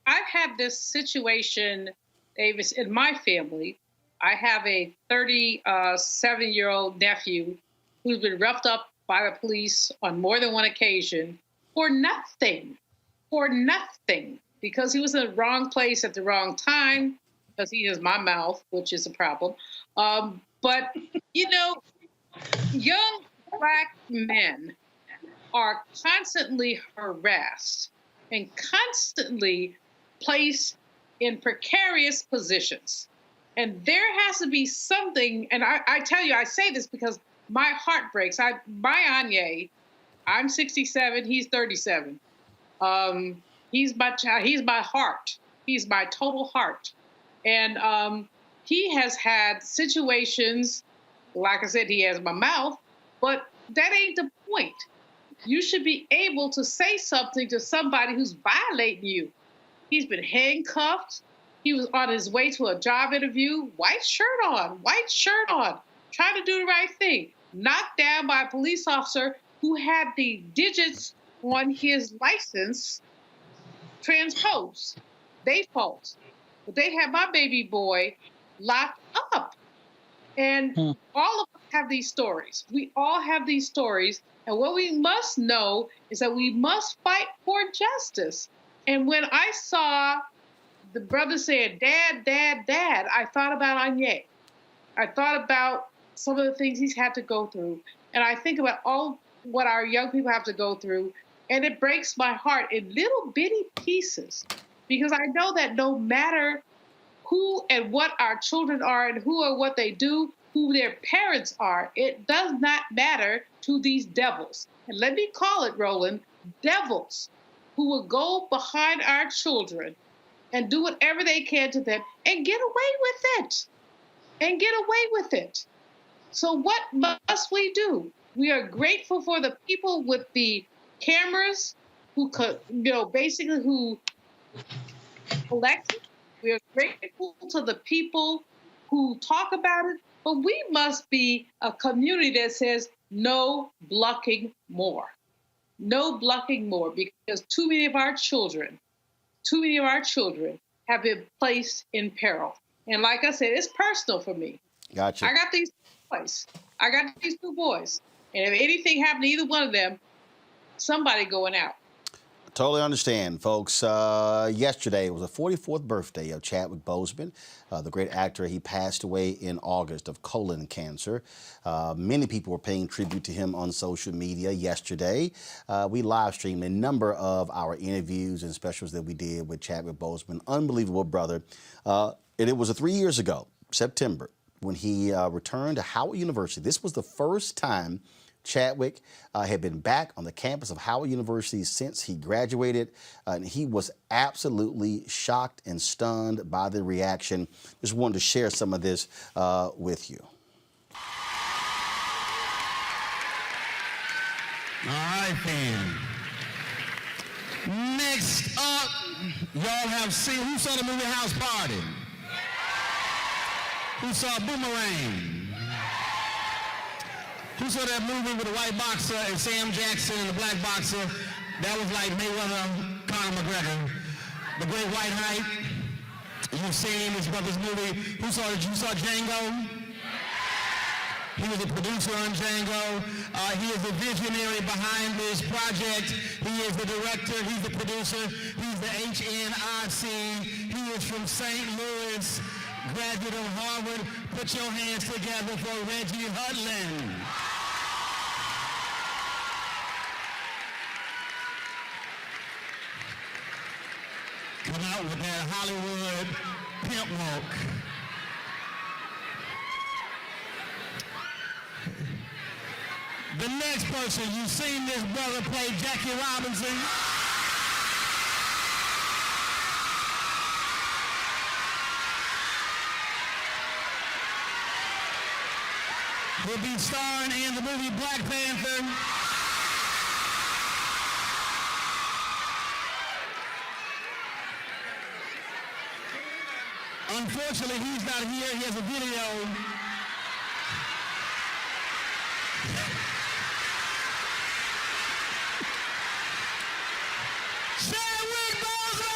I've had this situation Davis, in my family, I have a 37-year-old nephew who's been roughed up by the police on more than one occasion for nothing, because he was in the wrong place at the wrong time, because he has my mouth, which is a problem. But, you know, young Black men are constantly harassed and constantly placed in precarious positions. And there has to be something, and I tell you, I say this because my heart breaks. My Anye, I'm 67, he's 37. He's my heart. He's my total heart. And he has had situations, like I said, he has my mouth, but that ain't the point. You should be able to say something to somebody who's violating you. He's been handcuffed. He was on his way to a job interview, white shirt on, trying to do the right thing. Knocked down by a police officer who had the digits on his license transposed. They false. But they had my baby boy locked up. And all of us have these stories. We all have these stories. And what we must know is that we must fight for justice. And when I saw the brother saying, Dad, Dad, Dad, I thought about Anye. I thought about some of the things he's had to go through. And I think about all what our young people have to go through. And it breaks my heart in little bitty pieces, because I know that no matter who and what our children are and who or what they do, who their parents are, it does not matter to these devils. And let me call it, Roland, devils who will go behind our children and do whatever they can to them and get away with it. So what must we do? We are grateful for the people with the cameras who could, basically who collect it. We are grateful to the people who talk about it, but we must be a community that says no blocking more. No blocking more, because too many of our children have been placed in peril. And like I said, it's personal for me. Gotcha. I got these two boys. And if anything happened to either one of them, somebody going out. Totally understand, folks. Yesterday was the 44th birthday of Chadwick Boseman, the great actor. He passed away in August of colon cancer. Many people were paying tribute to him on social media yesterday. We live streamed a number of our interviews and specials that we did with Chadwick Boseman. Unbelievable brother. And it was 3 years ago, September, when he returned to Howard University. This was the first time Chadwick had been back on the campus of Howard University since he graduated, and he was absolutely shocked and stunned by the reaction. Just wanted to share some of this with you. All right, fam. Next up, y'all have seen, who saw the movie House Party? Who saw Boomerang? Who saw that movie with the white boxer and Sam Jackson and the black boxer? That was like Mayweather, Conor McGregor. The Great White Hype. You've seen his brother's movie. You saw Django? He was a producer on Django. He is the visionary behind this project. He is the director. He's the producer. He's the HNIC. He is from St. Louis, graduate of Harvard. Put your hands together for Reggie Hudlin. Come out with that Hollywood pimp walk. The next person, you've seen this brother play Jackie Robinson. He'll be starring in the movie Black Panther. Unfortunately, he's not here. He has a video. Chadwick Boseman!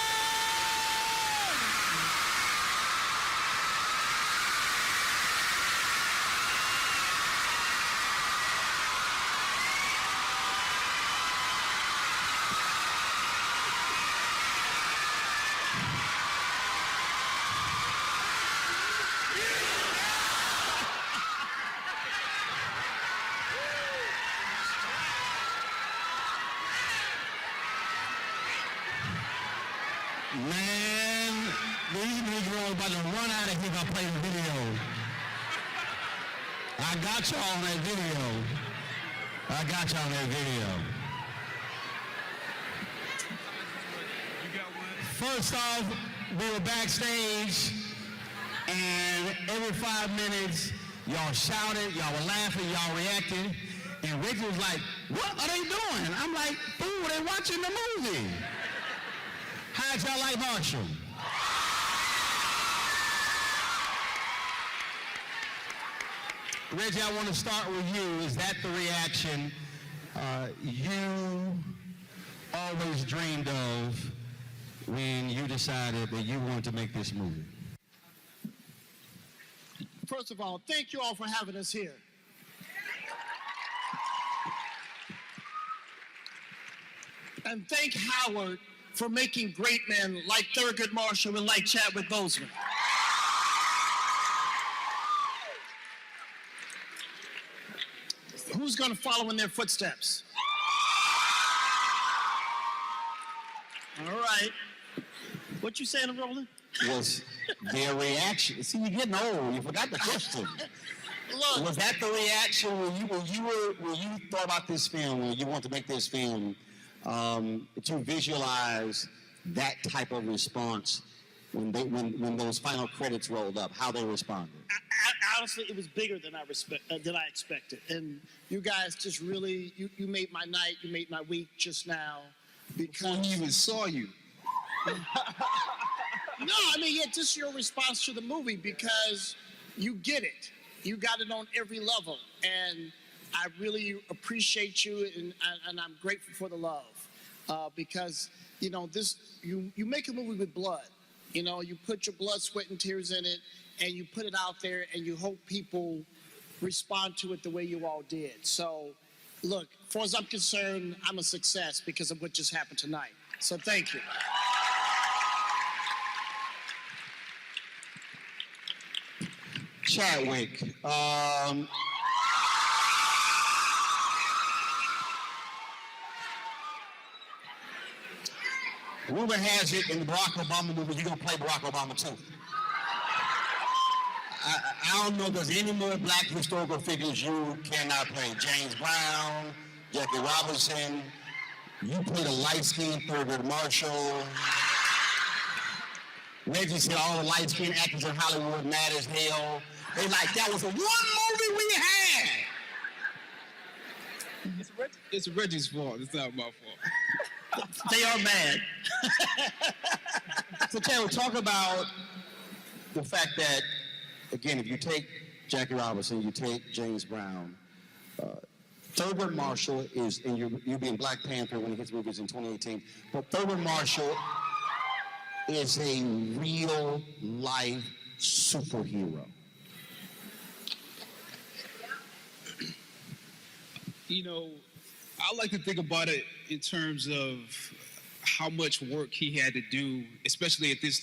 Man, these Negroes about to run out of here if I play the video. I got y'all on that video. First off, we were backstage, and every 5 minutes, y'all shouted, y'all were laughing, y'all reacted, and Ricky was like, "What are they doing?" I'm like, "Fool, they watching the movie." How'd y'all like Marshall? Reggie, I want to start with you. Is that the reaction you always dreamed of when you decided that you wanted to make this movie? First of all, thank you all for having us here. And thank Howard for making great men like Thurgood Marshall and like Chadwick Boseman. Who's going to follow in their footsteps? All right. What you saying, Roland? Was their reaction? See, you're getting old. You forgot the question. Look, was that the reaction when you thought about this film, when you wanted to make this film, to visualize that type of response when those final credits rolled up, how they responded? Honestly, it was bigger than I expected, and you guys just really you made my night, you made my week just now. Because Before he even saw you. No, I mean, yeah, just your response to the movie, because you get it. You got it on every level, and I really appreciate you, and I'm grateful for the love, because you know you make a movie with blood. You know, you put your blood, sweat, and tears in it, and you put it out there, and you hope people respond to it the way you all did. So, look, as far as I'm concerned, I'm a success because of what just happened tonight. So thank you. Chadwick, rumor has it in the Barack Obama movie, you're going to play Barack Obama too. I don't know if there's any more black historical figures you cannot play. James Brown, Jackie Robinson, you played a light-skinned Thurgood Marshall. Reggie said all the light-skinned actors in Hollywood mad as hell. They like, that was the one movie we had. It's Reggie's fault. It's not my fault. They are mad. So, Taylor, talk about the fact that, again, if you take Jackie Robinson, you take James Brown, Thurgood Marshall is, and you'll be in Black Panther when he gets movies in 2018, but Thurgood Marshall is a real-life superhero. You know, I like to think about it in terms of how much work he had to do, especially at this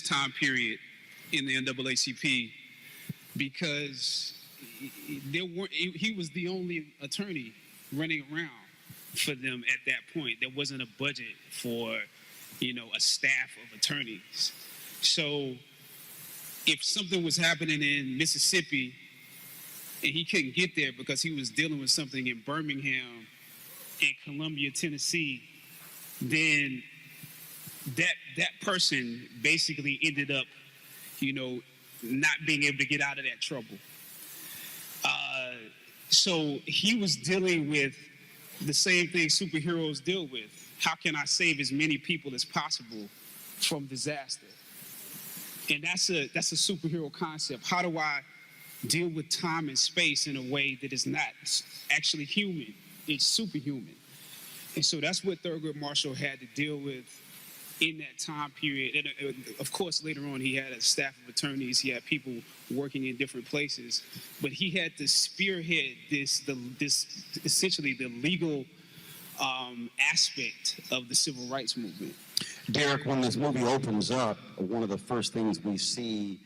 time period in the NAACP, because he was the only attorney running around for them at that point. There wasn't a budget for, you know, a staff of attorneys. So if something was happening in Mississippi and he couldn't get there because he was dealing with something in Birmingham and Columbia, Tennessee, then that person basically ended up, you know, not being able to get out of that trouble. So he was dealing with the same thing superheroes deal with. How can I save as many people as possible from disaster? And that's a superhero concept. How do I deal with time and space in a way that is not actually human? It's superhuman. And so that's what Thurgood Marshall had to deal with in that time period. And of course, later on, he had a staff of attorneys. He had people working in different places. But he had to spearhead this essentially the legal aspect of the civil rights movement. Derek, when this movie opens up, one of the first things we see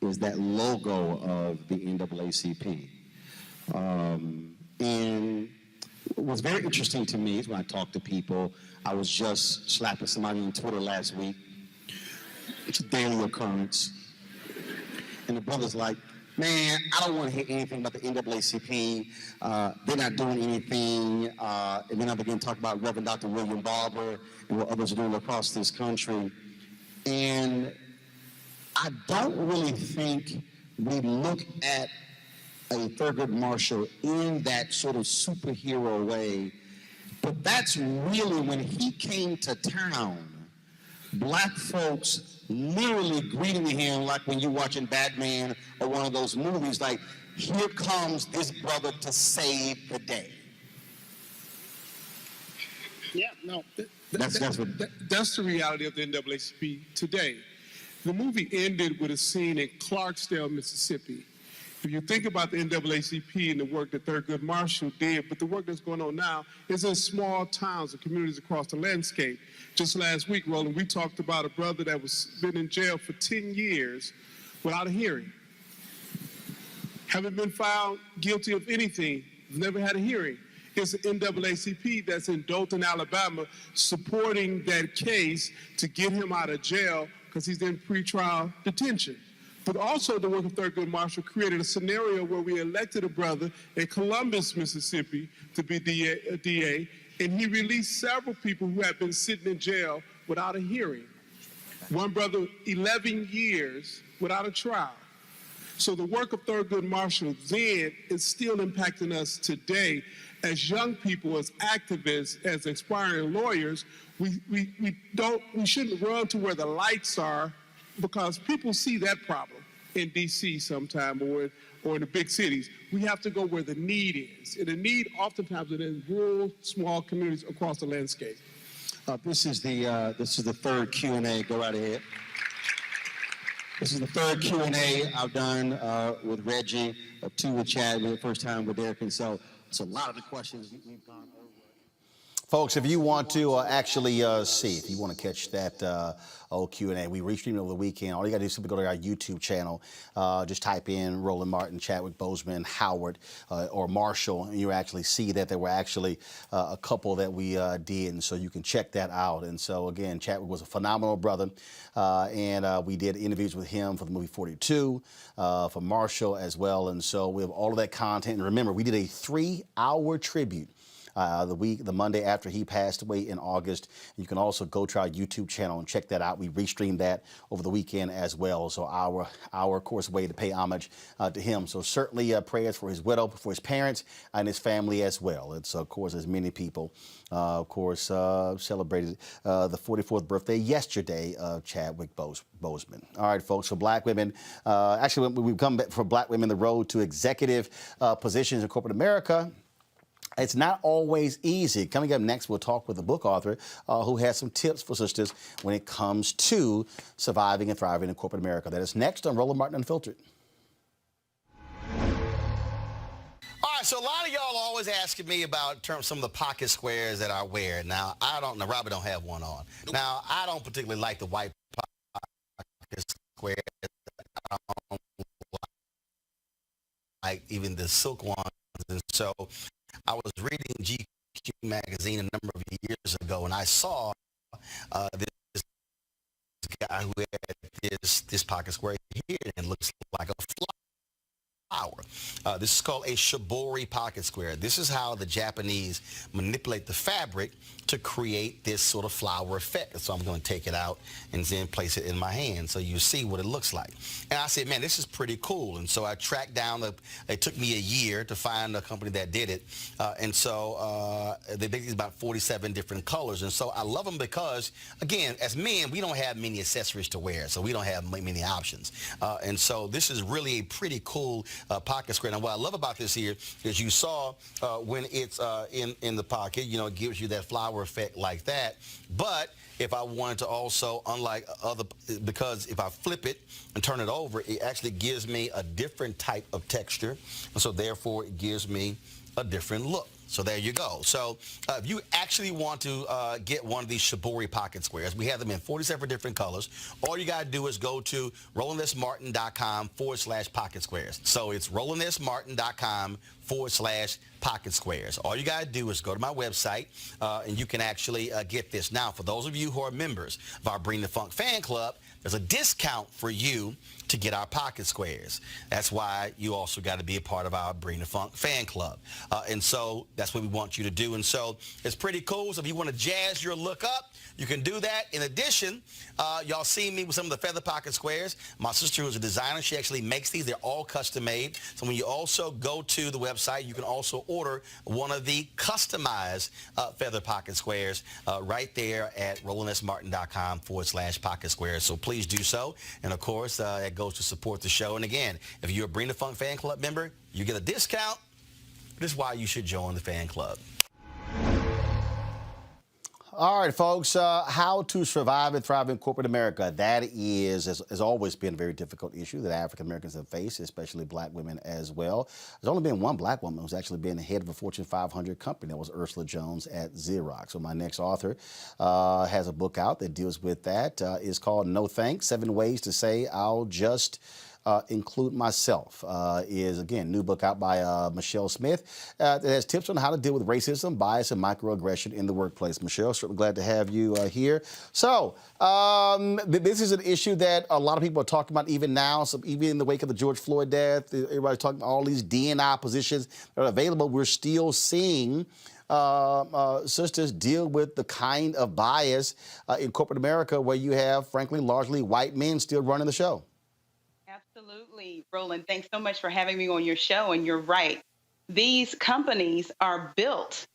is that logo of the NAACP. And What's very interesting to me is when I talk to people, I was just slapping somebody on Twitter last week. It's a daily occurrence. And the brother's like, man, I don't want to hear anything about the NAACP. They're not doing anything. And then I began to talk about Reverend Dr. William Barber and what others are doing across this country. And I don't really think we look at a Thurgood Marshall in that sort of superhero way. But that's really when he came to town, black folks literally greeting him like when you're watching Batman or one of those movies, like, here comes this brother to save the day. Yeah, no, That's the reality of the NAACP today. The movie ended with a scene in Clarksdale, Mississippi. If you think about the NAACP and the work that Thurgood Marshall did, but the work that's going on now is in small towns and communities across the landscape. Just last week, Roland, we talked about a brother that was been in jail for 10 years without a hearing. Haven't been found guilty of anything, never had a hearing. It's the NAACP that's in Dothan, Alabama, supporting that case to get him out of jail because he's in pretrial detention. But also the work of Thurgood Marshall created a scenario where we elected a brother in Columbus, Mississippi to be a DA, and he released several people who had been sitting in jail without a hearing. One brother, 11 years without a trial. So the work of Thurgood Marshall then is still impacting us today as young people, as activists, as aspiring lawyers. We shouldn't run to where the lights are, because people see that problem in D.C. sometime or in the big cities. We have to go where the need is. And the need oftentimes is in rural, small communities across the landscape. This is the third Q&A. Go right ahead. This is the third Q&A I've done with Reggie, 2 with Chad, the first time with Derek. And so a lot of the questions we've gone over. Folks, if you want to actually see, if you want to catch that old Q&A, we restreamed over the weekend. All you got to do is simply go to our YouTube channel. Just type in Roland Martin, Chadwick Boseman, Howard, or Marshall, and you actually see that there were actually a couple that we did, and so you can check that out. And so, again, Chadwick was a phenomenal brother, and we did interviews with him for the movie 42, for Marshall as well. And so we have all of that content. And remember, we did a 3-hour tribute the Monday after he passed away in August. You can also go to our YouTube channel and check that out. We restreamed that over the weekend as well. So our of course, way to pay homage to him. So certainly prayers for his widow, for his parents, and his family as well. It's, of course, as many people, celebrated the 44th birthday yesterday of Chadwick Boseman. All right, folks, for black women, actually, we've come back for black women, the road to executive positions in corporate America. It's not always easy. Coming up next, we'll talk with a book author who has some tips for sisters when it comes to surviving and thriving in corporate America. That is next on Roland Martin Unfiltered. All right, so a lot of y'all are always asking me about some of the pocket squares that I wear. Now, Robert don't have one on. Now, I don't particularly like the white pocket squares. I don't like even the silk ones. And so I was reading GQ magazine a number of years ago, and I saw this guy who had this pocket square here, and it looks like a flower. This is called a shibori pocket square. This is how the Japanese manipulate the fabric to create this sort of flower effect. So I'm going to take it out and then place it in my hand so you see what it looks like. And I said, man, this is pretty cool. And so I tracked down, it took me a year to find a company that did it. And so they basically about 47 different colors. And so I love them because, again, as men, we don't have many accessories to wear, so we don't have many options. And so this is really a pretty cool pocket square. Now, what I love about this here is you saw when it's in the pocket, it gives you that flower effect like that. But if I wanted to also, because if I flip it and turn it over, it actually gives me a different type of texture. And so therefore it gives me a different look. So there you go. So if you actually want to get one of these Shibori pocket squares, we have them in 47 different colors. All you got to do is go to RolandSMartin.com/pocket squares. So it's RolandSMartin.com/pocket squares. All you got to do is go to my website, and you can actually get this. Now, for those of you who are members of our Bring the Funk fan club, there's a discount for you to get our pocket squares. That's why you also got to be a part of our Bring the Funk fan club. And so that's what we want you to do. And so it's pretty cool. So if you want to jazz your look up, you can do that. In addition, y'all see me with some of the feather pocket squares. My sister, who's a designer, she actually makes these. They're all custom made. So when you also go to the website, you can also order one of the customized feather pocket squares right there at RolandSMartin.com/pocket squares. So please do so. And of course, it goes to support the show. And again, if you're a Bring the Funk fan club member, you get a discount. This is why you should join the fan club. All right, folks, how to survive and thrive in corporate America. That has always been a very difficult issue that African Americans have faced, especially black women as well. There's only been one black woman who's actually been the head of a Fortune 500 company. That was Ursula Jones at Xerox. So my next author has a book out that deals with that. It's called No Thanks, 7 Ways to Say I'll Just Include Myself. Is, again, new book out by Michelle Smith that has tips on how to deal with racism, bias, and microaggression in the workplace. Michelle, certainly glad to have you here. So this is an issue that a lot of people are talking about even now. So even in the wake of the George Floyd death, everybody's talking about all these D&I positions that are available. We're still seeing sisters deal with the kind of bias in corporate America where you have, frankly, largely white men still running the show. Absolutely, Roland. Thanks so much for having me on your show. And you're right. These companies are built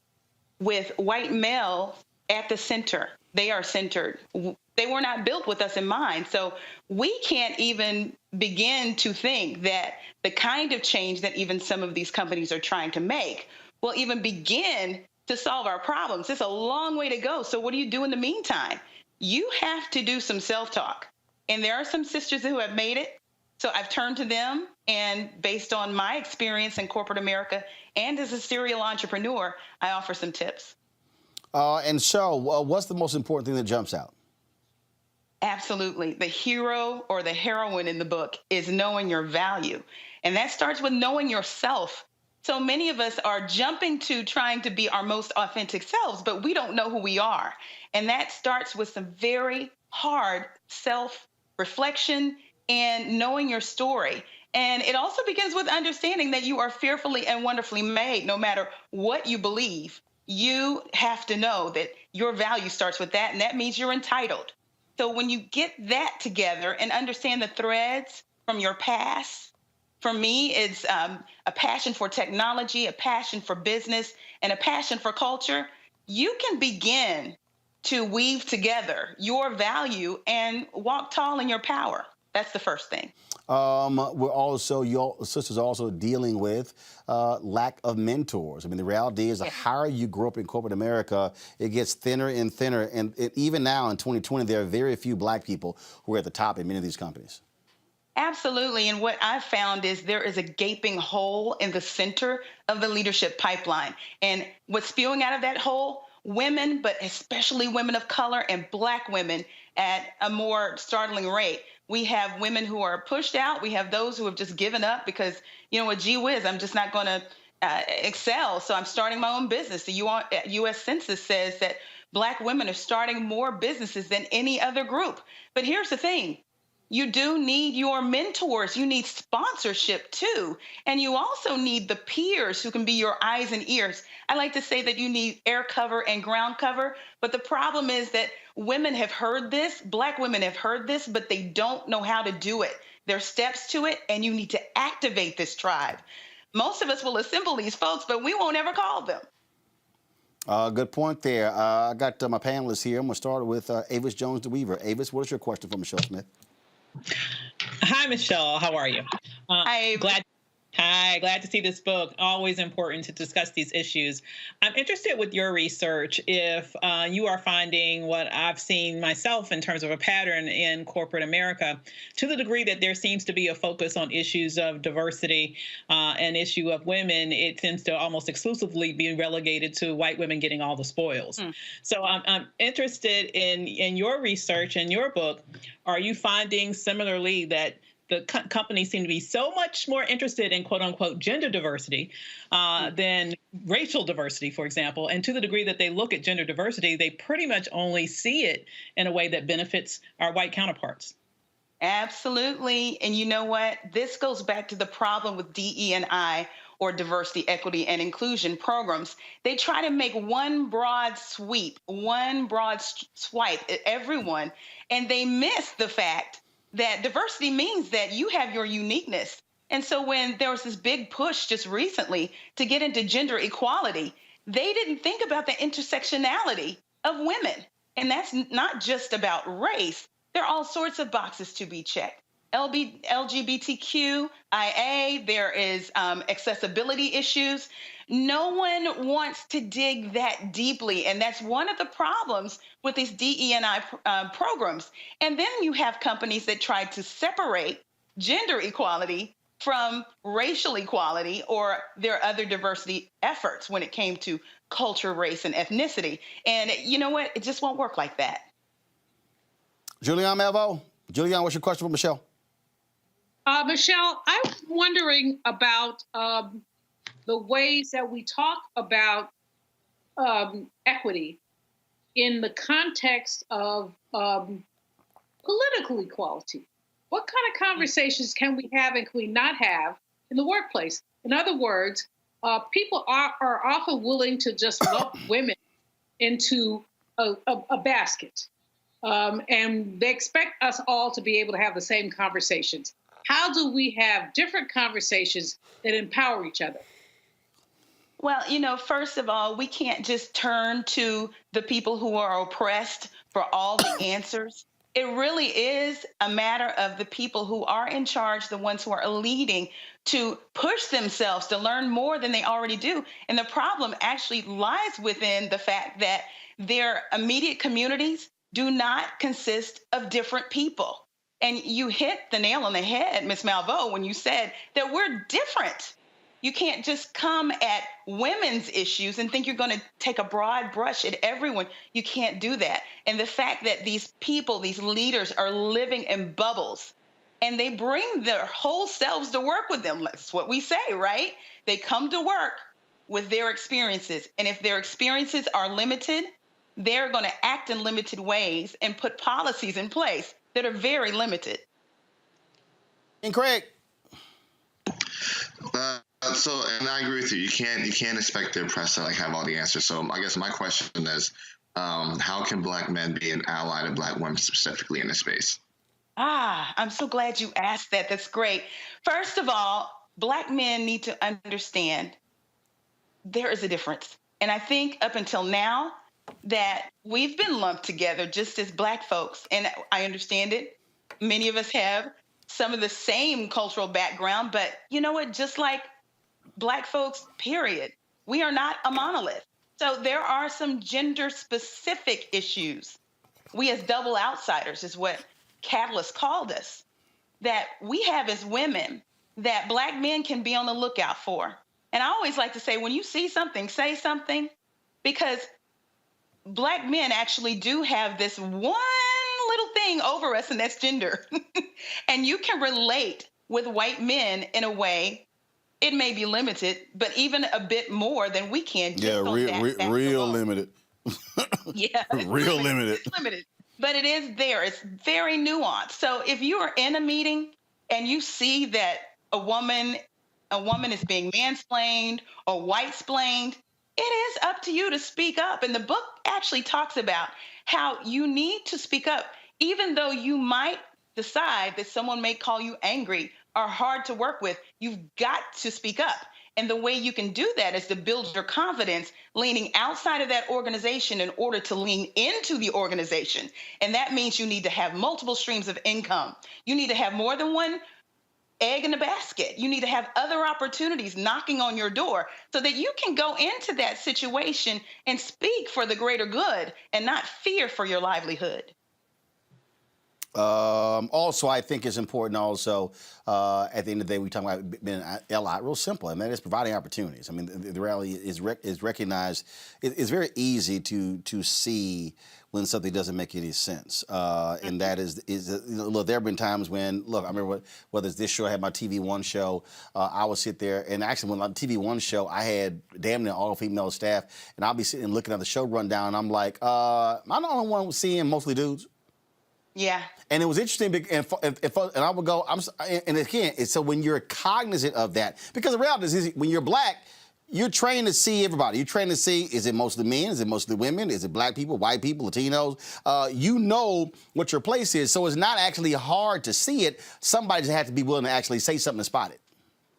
with white male at the center. They are centered. They were not built with us in mind. So we can't even begin to think that the kind of change that even some of these companies are trying to make will even begin to solve our problems. It's a long way to go. So what do you do in the meantime? You have to do some self-talk. And there are some sisters who have made it. So I've turned to them, and based on my experience in corporate America and as a serial entrepreneur, I offer some tips. And so what's the most important thing that jumps out? Absolutely. The hero or the heroine in the book is knowing your value. And that starts with knowing yourself. So many of us are jumping to trying to be our most authentic selves, but we don't know who we are. And that starts with some very hard self-reflection and knowing your story. And it also begins with understanding that you are fearfully and wonderfully made. No matter what you believe, you have to know that your value starts with that, and that means you're entitled. So when you get that together and understand the threads from your past, for me, it's a passion for technology, a passion for business, and a passion for culture. You can begin to weave together your value and walk tall in your power. That's the first thing. We're also, your sisters are also dealing with lack of mentors. I mean, the reality is the higher you grow up in corporate America, it gets thinner and thinner. And even now in 2020, there are very few black people who are at the top in many of these companies. Absolutely. And what I've found is there is a gaping hole in the center of the leadership pipeline. And what's spewing out of that hole? Women, but especially women of color and black women at a more startling rate. We have women who are pushed out. We have those who have just given up because, you know what, gee whiz, I'm just not going to excel. So I'm starting my own business. The U.S. Census says that black women are starting more businesses than any other group. But here's the thing. You do need your mentors. You need sponsorship too. And you also need the peers who can be your eyes and ears. I like to say that you need air cover and ground cover. But the problem is that women have heard this, black women have heard this, but they don't know how to do it. There are steps to it, and you need to activate this tribe. Most of us will assemble these folks, but we won't ever call them. Good point there. I got my panelists here. I'm going to start with Avis Jones-DeWeaver. Avis, what is your question for Michelle Smith? Hi, Michelle. How are you? I'm glad. Hi, glad to see this book. Always important to discuss these issues. I'm interested with your research if you are finding what I've seen myself in terms of a pattern in corporate America, to the degree that there seems to be a focus on issues of diversity and issue of women. It tends to almost exclusively be relegated to white women getting all the spoils. So I'm interested in your research and your book. Are you finding similarly that the companies seem to be so much more interested in quote unquote gender diversity than racial diversity, for example? And to the degree that they look at gender diversity, they pretty much only see it in a way that benefits our white counterparts. Absolutely. And you know what? This goes back to the problem with DE&I, or diversity, equity, and inclusion programs. They try to make one broad sweep, one broad swipe at everyone, and they miss the fact that diversity means that you have your uniqueness. And so when there was this big push just recently to get into gender equality, they didn't think about the intersectionality of women. And that's not just about race. There are all sorts of boxes to be checked. LGBTQIA, there is accessibility issues. No one wants to dig that deeply, and that's one of the problems with these DE&I programs. And then you have companies that try to separate gender equality from racial equality or their other diversity efforts when it came to culture, race, and ethnicity. And you know what? It just won't work like that. Julianne Melvo. Julianne, what's your question for Michelle? Michelle, I'm wondering about the ways that we talk about equity in the context of political equality. What kind of conversations can we have and can we not have in the workplace? In other words, people are often willing to just lump women into a basket. And they expect us all to be able to have the same conversations. How do we have different conversations that empower each other? Well, you know, first of all, we can't just turn to the people who are oppressed for all the answers. It really is a matter of the people who are in charge, the ones who are leading, to push themselves to learn more than they already do. And the problem actually lies within the fact that their immediate communities do not consist of different people. And you hit the nail on the head, Ms. Malveaux, when you said that we're different. You can't just come at women's issues and think you're going to take a broad brush at everyone. You can't do that. And the fact that these people, these leaders, are living in bubbles, and they bring their whole selves to work with them. That's what we say, right? They come to work with their experiences. And if their experiences are limited, they're going to act in limited ways and put policies in place that are very limited. And Craig. And I agree with you. You can't expect the oppressed to have all the answers. So I guess my question is, how can Black men be an ally to Black women specifically in this space? I'm so glad you asked that. That's great. First of all, Black men need to understand there is a difference. And I think up until now, that we've been lumped together just as Black folks. And I understand it. Many of us have some of the same cultural background, but you know what? Just like Black folks, period, we are not a monolith. So there are some gender specific issues. We as double outsiders is what Catalyst called us, that we have as women that Black men can be on the lookout for. And I always like to say, when you see something, say something, because Black men actually do have this one little thing over us, and that's gender. And you can relate with white men in a way, it may be limited, but even a bit more than we can. Yeah, real limited. Yeah. Real limited. Limited. But it is there. It's very nuanced. So if you are in a meeting and you see that a woman is being mansplained or white-splained, it is up to you to speak up. And the book actually talks about how you need to speak up, even though you might decide that someone may call you angry or hard to work with. You've got to speak up. And the way you can do that is to build your confidence, leaning outside of that organization in order to lean into the organization. And that means you need to have multiple streams of income. You need to have more than one egg in the basket. You need to have other opportunities knocking on your door so that you can go into that situation and speak for the greater good and not fear for your livelihood. Also, I think it's important also, at the end of the day, we talk about being an ally, real simple. I mean, it's providing opportunities. I mean, the reality is recognized. It's very easy to see when something doesn't make any sense. And that is look, there have been times when, look, I remember whether it's this show, I had my TV One show, I would sit there, and actually when my TV One show, I had damn near all female staff, and I'll be sitting and looking at the show rundown, and I'm like, I'm the only one seeing mostly dudes. Yeah. And it was interesting, and I would go, and again, so when you're cognizant of that, because the reality is when you're black, you're trained to see everybody. You're trained to see, is it mostly men? Is it mostly women? Is it black people, white people, Latinos? You know what your place is, so it's not actually hard to see it. Somebody just has to be willing to actually say something and spot it.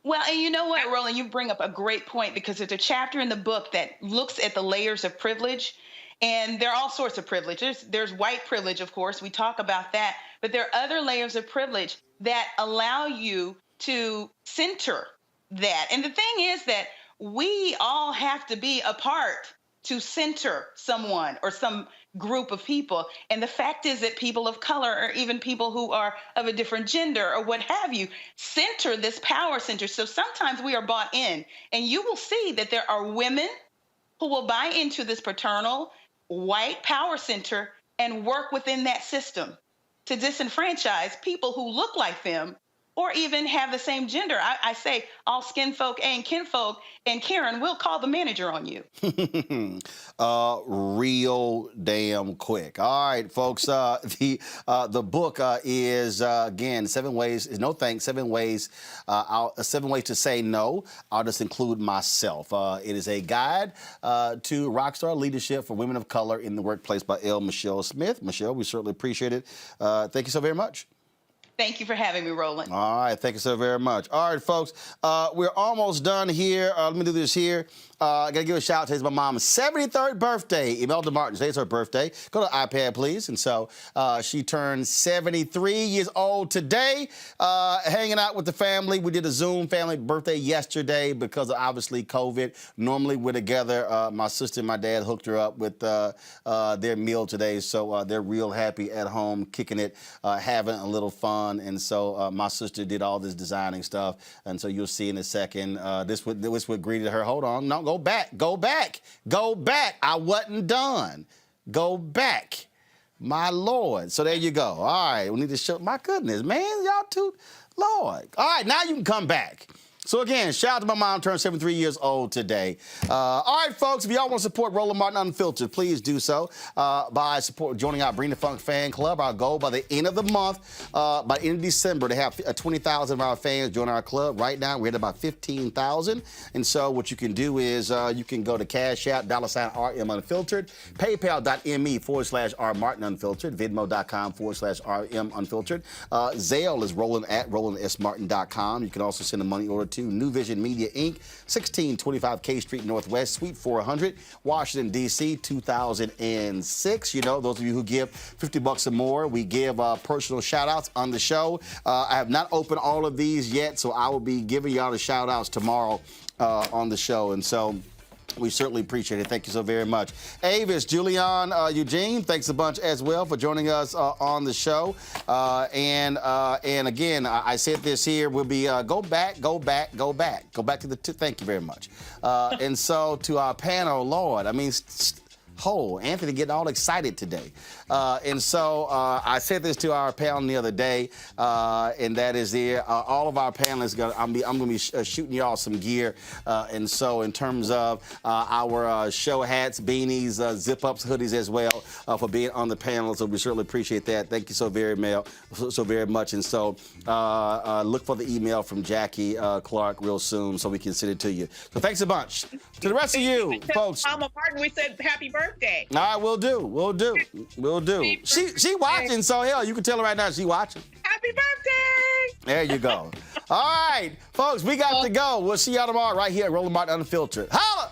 Well, and you know what, Roland, you bring up a great point, because there's a chapter in the book that looks at the layers of privilege. And there are all sorts of privileges. There's white privilege, of course. We talk about that. But there are other layers of privilege that allow you to center that. And the thing is that we all have to be a part to center someone or some group of people. And the fact is that people of color, or even people who are of a different gender or what have you, center this power center. So sometimes we are bought in. And you will see that there are women who will buy into this paternal white power center and work within that system to disenfranchise people who look like them or even have the same gender. I say all skin folk and kinfolk, and Karen, we'll call the manager on you. Real damn quick. All right, folks, the book is, again, 7 ways to say no. I'll just include myself. It is a guide to rockstar leadership for women of color in the workplace by L. Michelle Smith. Michelle, we certainly appreciate it. Thank you so very much. Thank you for having me, Roland. All right, thank you so very much. All right, folks, we're almost done here. Let me do this here. I got to give a shout out to my mom's 73rd birthday, Imelda Martin. Today's her birthday. Go to iPad, please. And so she turned 73 years old today, hanging out with the family. We did a Zoom family birthday yesterday because of, obviously, COVID. Normally, we're together. My sister and my dad hooked her up with their meal today. So they're real happy at home, kicking it, having a little fun. And so my sister did all this designing stuff. And so you'll see in a second. This what greeted her. Hold on. No, go back. Go back. Go back. I wasn't done. Go back. My Lord. So there you go. All right. We need to show. My goodness, man. Y'all too. Lord. All right. Now you can come back. So again, shout out to my mom, turned 73 years old today. All right, folks, if y'all want to support Roland Martin Unfiltered, please do so by joining our Bring the Funk fan club. Our goal by the end of the month, by the end of December, to have 20,000 of our fans join our club. Right now, we're at about 15,000. And so what you can do is you can go to Cash App, $RM Unfiltered, PayPal.me/R Martin Unfiltered, Venmo.com/RM Unfiltered. Zelle is RolandSMartin.com. You can also send a money order to New Vision Media, Inc., 1625 K Street Northwest, Suite 400, Washington, D.C., 2006. You know, those of you who give $50 or more, we give personal shout-outs on the show. I have not opened all of these yet, so I will be giving y'all the shout-outs tomorrow on the show. And so we certainly appreciate it. Thank you so very much. Avis, Julian, Eugene, thanks a bunch as well for joining us on the show. And again, I said this here, we'll be go back to the thank you very much. And so to our panel, Lord, I mean, Anthony getting all excited today. And so I said this to our panel the other day, and that is all of our panelists, I'm going to be shooting y'all some gear. And so in terms of our show hats, beanies, zip-ups, hoodies as well, for being on the panel. So we certainly appreciate that. Thank you so very much. And so look for the email from Jackie Clark real soon so we can send it to you. So thanks a bunch. To the rest of you, folks. Mama Martin, we said happy birthday. All right, we'll do. She watching, so hell, you can tell her right now she watching. Happy birthday! There you go. All right, folks, we got to go. We'll see y'all tomorrow right here at Roland Martin Unfiltered. Holla!